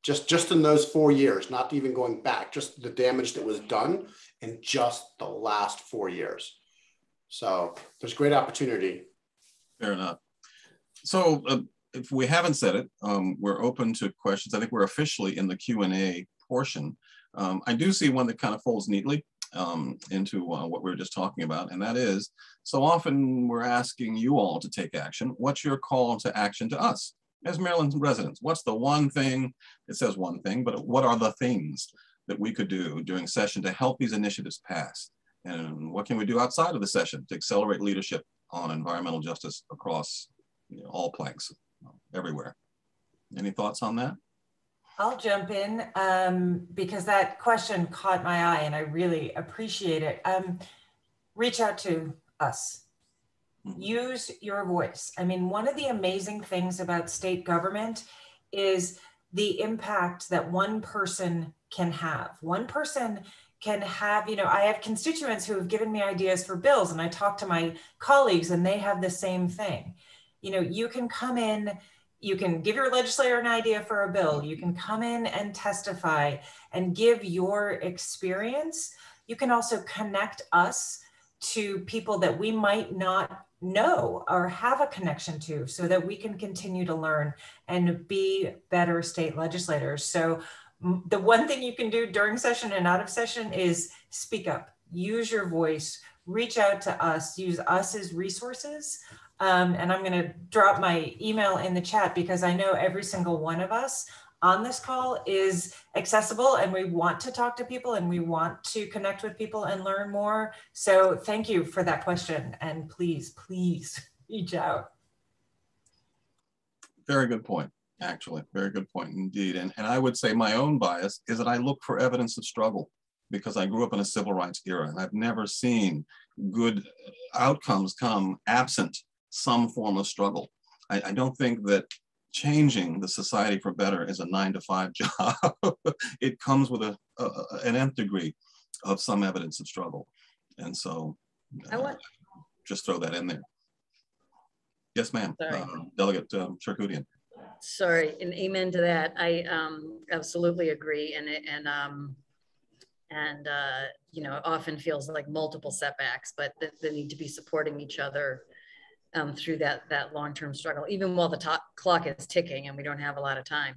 just in those 4 years, not even going back, just the damage that was done in just the last 4 years. So there's great opportunity. Fair enough. So if we haven't said it, we're open to questions. I think we're officially in the Q&A portion. I do see one that kind of folds neatly into what we were just talking about, and that is, so often we're asking you all to take action. What's your call to action to us as Maryland residents? What's the one thing, it says one thing, but what are the things that we could do during session to help these initiatives pass? And what can we do outside of the session to accelerate leadership on environmental justice across, you know, all planks, everywhere? Any thoughts on that? I'll jump in because that question caught my eye and I really appreciate it. Reach out to us. Use your voice. I mean, one of the amazing things about state government is the impact that one person can have. One person can have, you know, I have constituents who have given me ideas for bills and I talk to my colleagues and they have the same thing. You know, you can come in, you can give your legislator an idea for a bill. You can come in and testify and give your experience. You can also connect us to people that we might not know or have a connection to so that we can continue to learn and be better state legislators. So the one thing you can do during session and out of session is speak up, use your voice, reach out to us, use us as resources. And I'm going to drop my email in the chat because I know every single one of us on this call is accessible and we want to talk to people and we want to connect with people and learn more. So thank you for that question. And please, please reach out. Very good point, actually. Very good point indeed. And I would say my own bias is that I look for evidence of struggle because I grew up in a civil rights era and I've never seen good outcomes come absent some form of struggle. I don't think that changing the society for better is a 9-to-5 job. It comes with an nth degree of some evidence of struggle. And so just throw that in there. Yes, ma'am. Delegate Charkoudian. Sorry, and amen to that. I absolutely agree. And you know, it often feels like multiple setbacks, but they need to be supporting each other through that long-term struggle, even while the clock is ticking and we don't have a lot of time.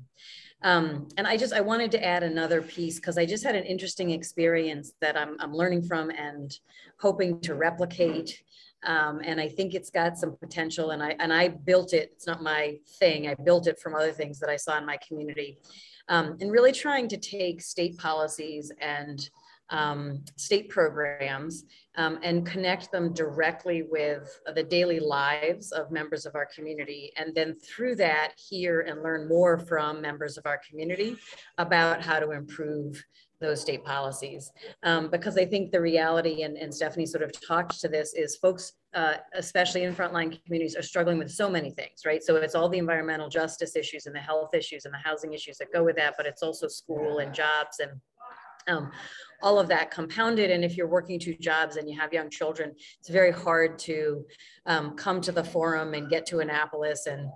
And I wanted to add another piece because I just had an interesting experience that I'm learning from and hoping to replicate. And I think it's got some potential, and I built it. It's not my thing. I built it from other things that I saw in my community, and really trying to take state policies and state programs and connect them directly with the daily lives of members of our community. And then through that, hear and learn more from members of our community about how to improve those state policies. Because I think the reality, and Stephanie sort of talked to this, is folks, especially in frontline communities, are struggling with so many things, right? So it's all the environmental justice issues and the health issues and the housing issues that go with that, but it's also school and jobs and all of that compounded. And if you're working 2 jobs and you have young children, it's very hard to come to the forum and get to Annapolis and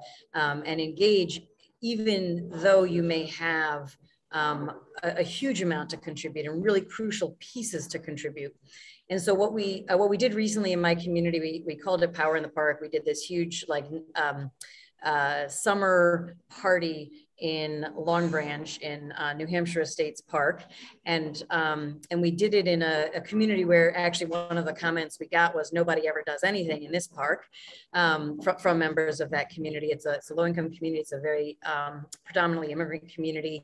engage, even though you may have a huge amount to contribute and really crucial pieces to contribute. And so what we did recently in my community, we called it Power in the Park. We did this huge summer party in Long Branch in New Hampshire Estates Park. And we did it in a community where actually one of the comments we got was nobody ever does anything in this park from members of that community. It's a low-income community. It's a very predominantly immigrant community.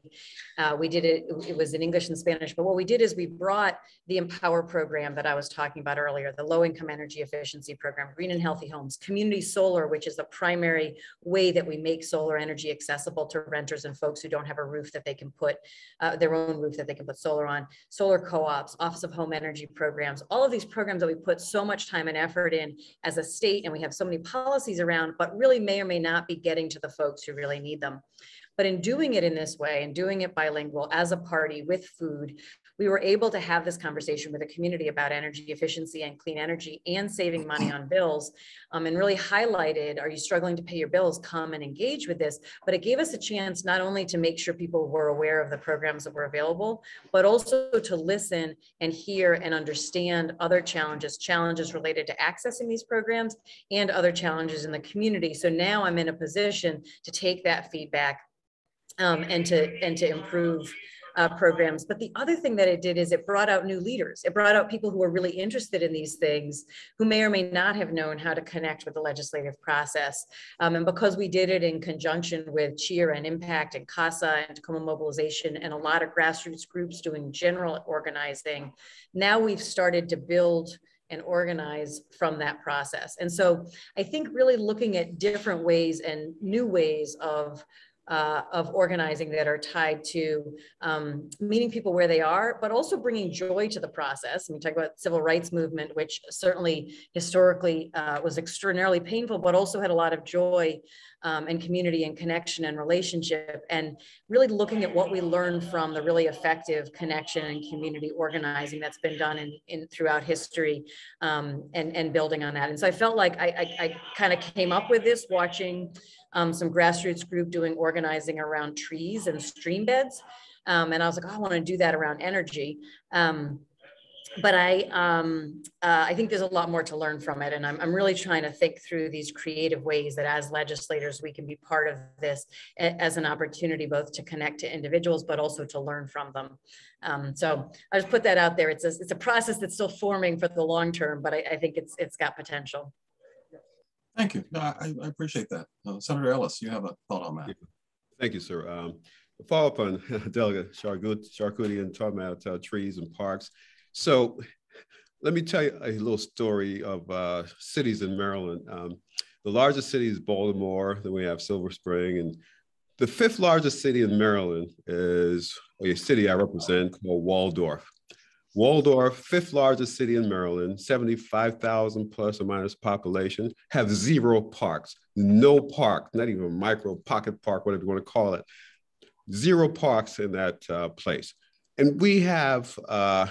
We did it was in English and Spanish, but what we did is we brought the Empower program that I was talking about earlier, the low-income energy efficiency program, Green and Healthy Homes, community solar, which is the primary way that we make solar energy accessible to renters and folks who don't have a roof that they can put, their own roof that they can put solar on, solar co-ops, Office of Home Energy programs, all of these programs that we put so much time and effort in as a state, and we have so many policies around, but really may or may not be getting to the folks who really need them. But in doing it in this way and doing it bilingual as a party with food, we were able to have this conversation with the community about energy efficiency and clean energy and saving money on bills, and really highlighted, are you struggling to pay your bills? Come and engage with this. But it gave us a chance not only to make sure people were aware of the programs that were available, but also to listen and hear and understand other challenges related to accessing these programs and other challenges in the community. So now I'm in a position to take that feedback and to improve programs. But the other thing that it did is it brought out new leaders. It brought out people who were really interested in these things, who may or may not have known how to connect with the legislative process. And because we did it in conjunction with Cheer and Impact and CASA and Tacoma Mobilization and a lot of grassroots groups doing general organizing, now we've started to build and organize from that process. And so I think really looking at different ways and new ways of organizing that are tied to meeting people where they are, but also bringing joy to the process. And we talk about civil rights movement, which certainly historically was extraordinarily painful, but also had a lot of joy and community and connection and relationship, and really looking at what we learned from the really effective connection and community organizing that's been done in throughout history, and building on that. And so I felt like I kind of came up with this watching some grassroots group doing organizing around trees and stream beds. And I was like, oh, I want to do that around energy. But I think there's a lot more to learn from it. And I'm really trying to think through these creative ways that as legislators, we can be part of this as an opportunity, both to connect to individuals, but also to learn from them. So I just put that out there. It's a process that's still forming for the long term, but I think it's got potential. Thank you. No, I appreciate that. Senator Ellis, you have a thought on that. Thank you, sir. To follow up on Delegate Charkoudian talking about trees and parks. So let me tell you a little story of cities in Maryland. The largest city is Baltimore, then we have Silver Spring, and the 5th largest city in Maryland is a city I represent called Waldorf. Waldorf, fifth largest city in Maryland, 75,000 plus or minus population, have 0 parks, no park, not even a micro pocket park, whatever you want to call it. 0 parks in that place. And we have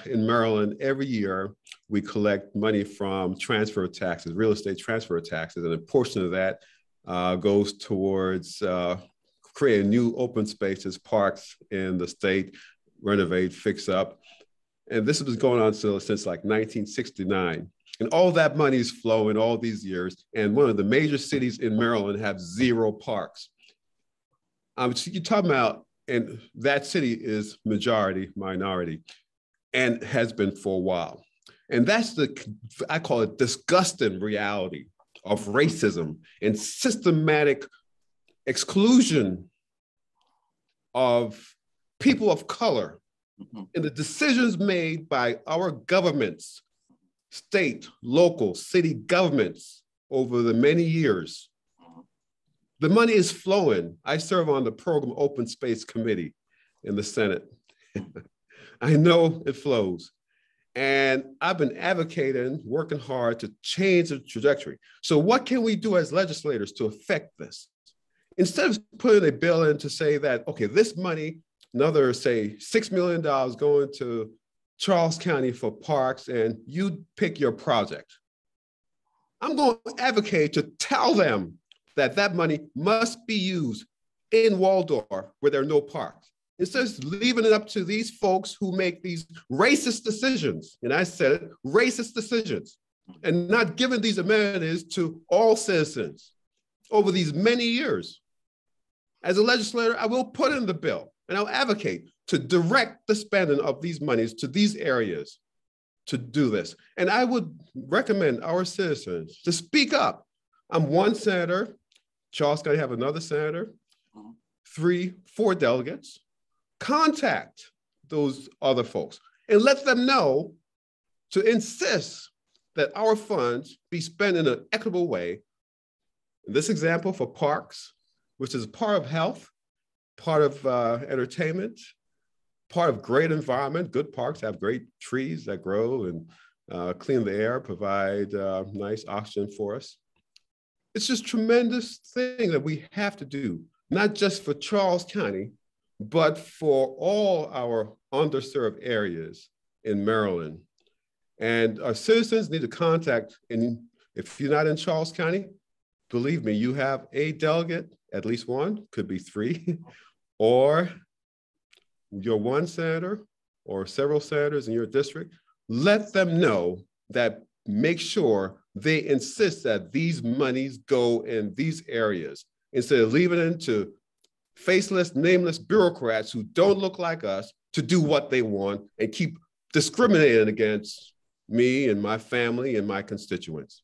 in Maryland, every year, we collect money from transfer taxes, real estate transfer taxes, and a portion of that goes towards creating new open spaces, parks in the state, renovate, fix up. And this has been going on since like 1969. And all that money is flowing all these years. And one of the major cities in Maryland have 0 parks. You're talking about, and that city is majority, minority, and has been for a while. And that's I call it disgusting reality of racism and systematic exclusion of people of color and the decisions made by our governments, state, local, city governments over the many years. The money is flowing. I serve on the program Open Space Committee in the Senate. I know it flows. And I've been advocating, working hard to change the trajectory. So what can we do as legislators to affect this? Instead of putting a bill in to say that, okay, this money, another say $6 million going to Charles County for parks and you pick your project. I'm going to advocate to tell them that that money must be used in Waldorf where there are no parks. Instead of leaving it up to these folks who make these racist decisions, and I said it, racist decisions, and not giving these amenities to all citizens over these many years. As a legislator, I will put in the bill and I'll advocate to direct the spending of these monies to these areas to do this. And I would recommend our citizens to speak up. I'm one senator, Charles County have another senator, 3, 4 delegates. Contact those other folks and let them know to insist that our funds be spent in an equitable way. In this example for parks, which is part of health, part of entertainment, part of great environment. Good parks have great trees that grow and clean the air, provide nice oxygen for us. It's just a tremendous thing that we have to do, not just for Charles County, but for all our underserved areas in Maryland. And our citizens need to contact, and if you're not in Charles County, believe me, you have a delegate, at least one, could be 3, or your one senator or several senators in your district. Let them know that, make sure they insist that these monies go in these areas instead of leaving it to faceless, nameless bureaucrats who don't look like us to do what they want and keep discriminating against me and my family and my constituents.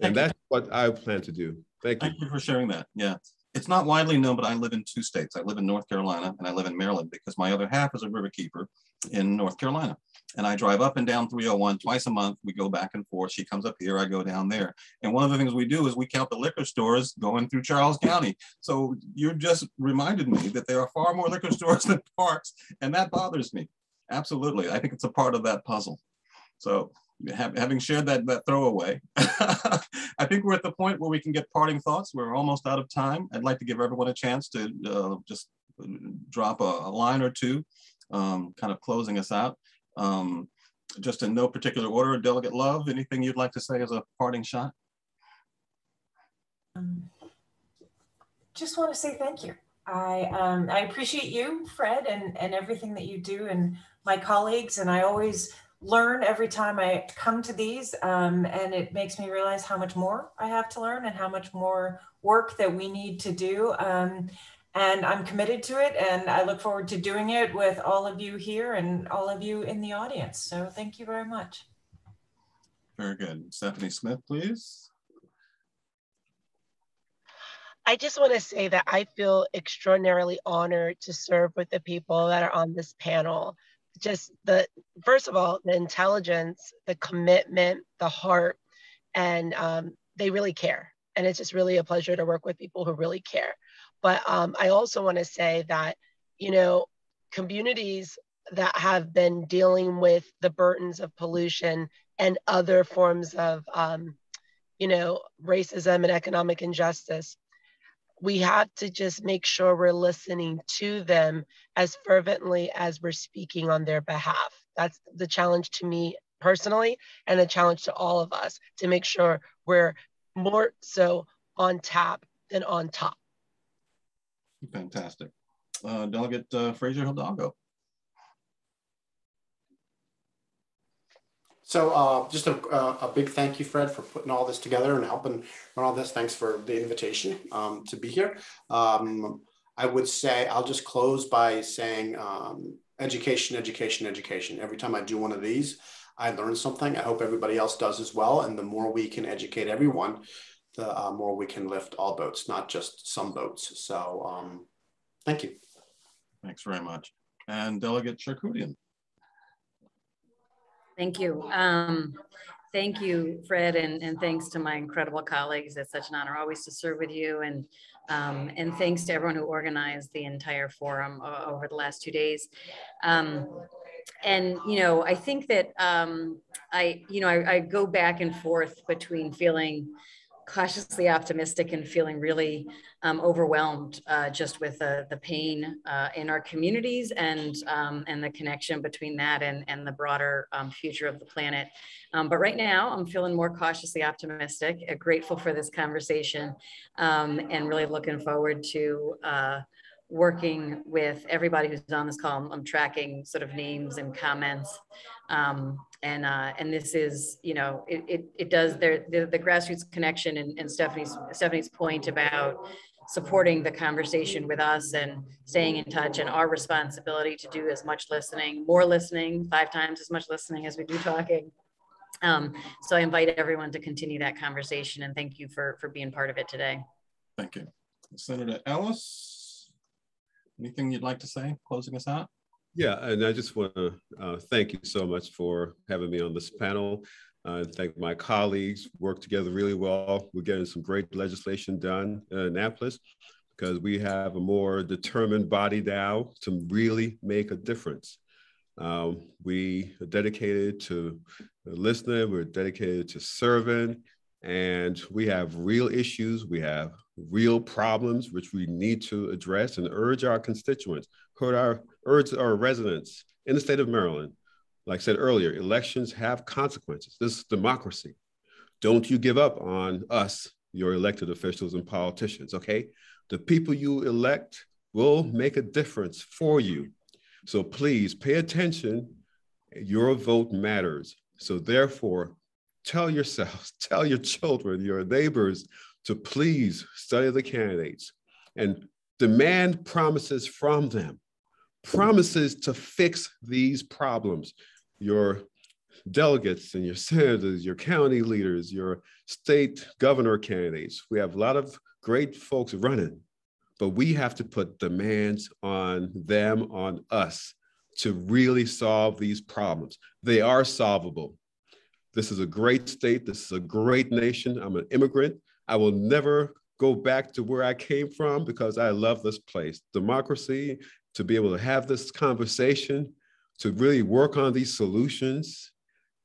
And that's what I plan to do. Thank you. Thank you for sharing that. Yeah. It's not widely known, but I live in 2 states. I live in North Carolina and I live in Maryland because my other half is a Riverkeeper in North Carolina. And I drive up and down 301 twice a month. We go back and forth. She comes up here, I go down there. And one of the things we do is we count the liquor stores going through Charles County. So you just reminded me that there are far more liquor stores than parks, and that bothers me. Absolutely. I think it's a part of that puzzle. So having shared that throwaway, I think we're at the point where we can get parting thoughts. We're almost out of time. I'd like to give everyone a chance to just drop a line or two, kind of closing us out. Just in no particular order, Delegate Love, anything you'd like to say as a parting shot? Just want to say thank you. I appreciate you, Fred, and everything that you do, and my colleagues, and I always learn every time I come to these, and it makes me realize how much more I have to learn and how much more work that we need to do. And I'm committed to it, and I look forward to doing it with all of you here and all of you in the audience. So thank you very much. Very good. Stephanie Smith, please. I just want to say that I feel extraordinarily honored to serve with the people that are on this panel. Just first of all, the intelligence, the commitment, the heart, and they really care. And it's just really a pleasure to work with people who really care. But I also want to say that, you know, communities that have been dealing with the burdens of pollution and other forms of, racism and economic injustice. We have to just make sure we're listening to them as fervently as we're speaking on their behalf. That's the challenge to me personally, and a challenge to all of us, to make sure we're more so on tap than on top. Fantastic. Delegate Fraser-Hidalgo. So just a big thank you, Fred, for putting all this together and helping run all this. Thanks for the invitation to be here. I would say, I'll just close by saying education, education, education. Every time I do one of these, I learn something. I hope everybody else does as well. And the more we can educate everyone, the more we can lift all boats, not just some boats. So thank you. Thanks very much. And Delegate Charkoudian. Thank you. Thank you, Fred, and thanks to my incredible colleagues. It's such an honor always to serve with you, and thanks to everyone who organized the entire forum over the last 2 days. I think that I go back and forth between feeling cautiously optimistic and feeling really overwhelmed just with the pain in our communities and the connection between that and the broader future of the planet. But right now I'm feeling more cautiously optimistic, grateful for this conversation, and really looking forward to working with everybody who's on this call. I'm tracking sort of names and comments. And this is, it does the grassroots connection and Stephanie's point about supporting the conversation with us and staying in touch, and our responsibility to do as much listening, more listening, 5 times as much listening as we do talking. So I invite everyone to continue that conversation, and thank you for being part of it today. Thank you. Senator Ellis, anything you'd like to say, closing us out? Yeah, and I just want to thank you so much for having me on this panel. Thank my colleagues, worked together really well. We're getting some great legislation done in Annapolis because we have a more determined body now to really make a difference. We are dedicated to listening, we're dedicated to serving, and we have real issues, we have real problems which we need to address and urge our constituents, urge our residents in the state of Maryland. Like I said earlier, elections have consequences. This is democracy. Don't you give up on us, your elected officials and politicians, okay? The people you elect will make a difference for you. So please pay attention. Your vote matters. So therefore, tell yourselves, tell your children, your neighbors to please study the candidates and demand promises from them, promises to fix these problems. Your delegates and your senators, your county leaders, your state governor candidates. We have a lot of great folks running, but we have to put demands on them, on us, to really solve these problems. They are solvable. This is a great state. This is a great nation. I'm an immigrant. I will never go back to where I came from because I love this place. Democracy, to be able to have this conversation, to really work on these solutions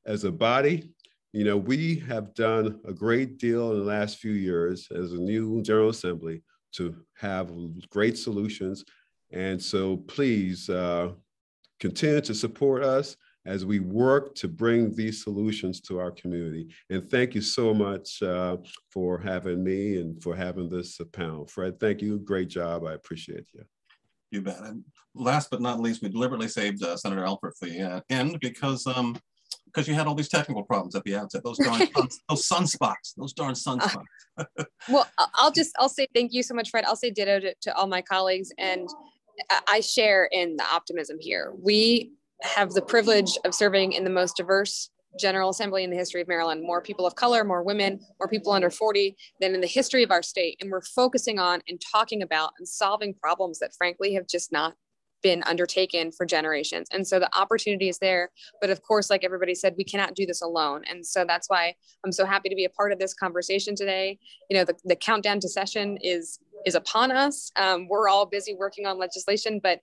as a body. We have done a great deal in the last few years as a new General Assembly to have great solutions. And so please continue to support us as we work to bring these solutions to our community. And thank you so much for having me and for having this panel. Fred, thank you. Great job. I appreciate you. You bet. And last but not least, we deliberately saved Senator Elfreth the end because you had all these technical problems at the outset. Those darn those sunspots, those darn sunspots. Well, I'll say thank you so much, Fred. I'll say ditto to all my colleagues, and I share in the optimism here. We have the privilege of serving in the most diverse General Assembly in the history of Maryland, more people of color, more women, more people under 40 than in the history of our state. And we're focusing on and talking about and solving problems that frankly have just not been undertaken for generations. And so the opportunity is there, but of course, like everybody said, we cannot do this alone. And so that's why I'm so happy to be a part of this conversation today. The countdown to session is is upon us. We're all busy working on legislation, but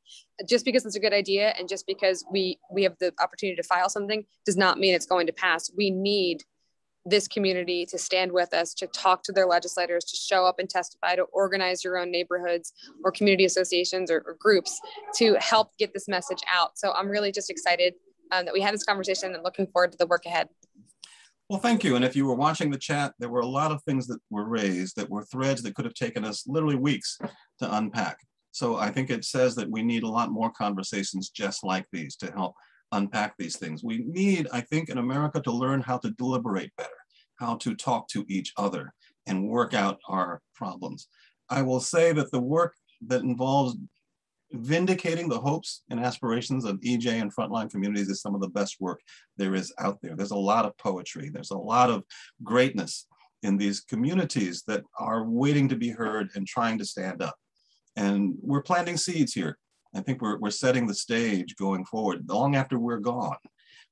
just because it's a good idea and just because we have the opportunity to file something does not mean it's going to pass. We need this community to stand with us, to talk to their legislators, to show up and testify, to organize your own neighborhoods or community associations or groups to help get this message out. So I'm really just excited that we had this conversation and looking forward to the work ahead. Well, thank you. And if you were watching the chat, there were a lot of things that were raised that were threads that could have taken us literally weeks to unpack. So I think it says that we need a lot more conversations just like these to help unpack these things. We need, I think, in America to learn how to deliberate better, how to talk to each other and work out our problems. I will say that the work that involves vindicating the hopes and aspirations of EJ and frontline communities is some of the best work there is out there. There's a lot of poetry. There's a lot of greatness in these communities that are waiting to be heard and trying to stand up. And we're planting seeds here. I think we're setting the stage going forward, long after we're gone,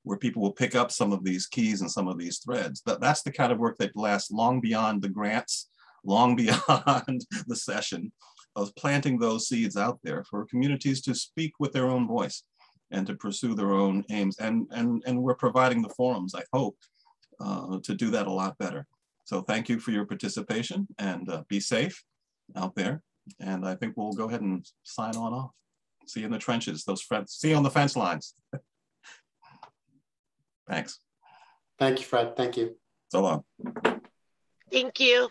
where people will pick up some of these keys and some of these threads. That's the kind of work that lasts long beyond the grants, long beyond the session, of planting those seeds out there for communities to speak with their own voice and to pursue their own aims. And we're providing the forums, I hope, to do that a lot better. So thank you for your participation, and be safe out there. And I think we'll go ahead and sign on off. See you in the trenches, see you on the fence lines. Thanks. Thank you, Fred. Thank you. So long. Thank you.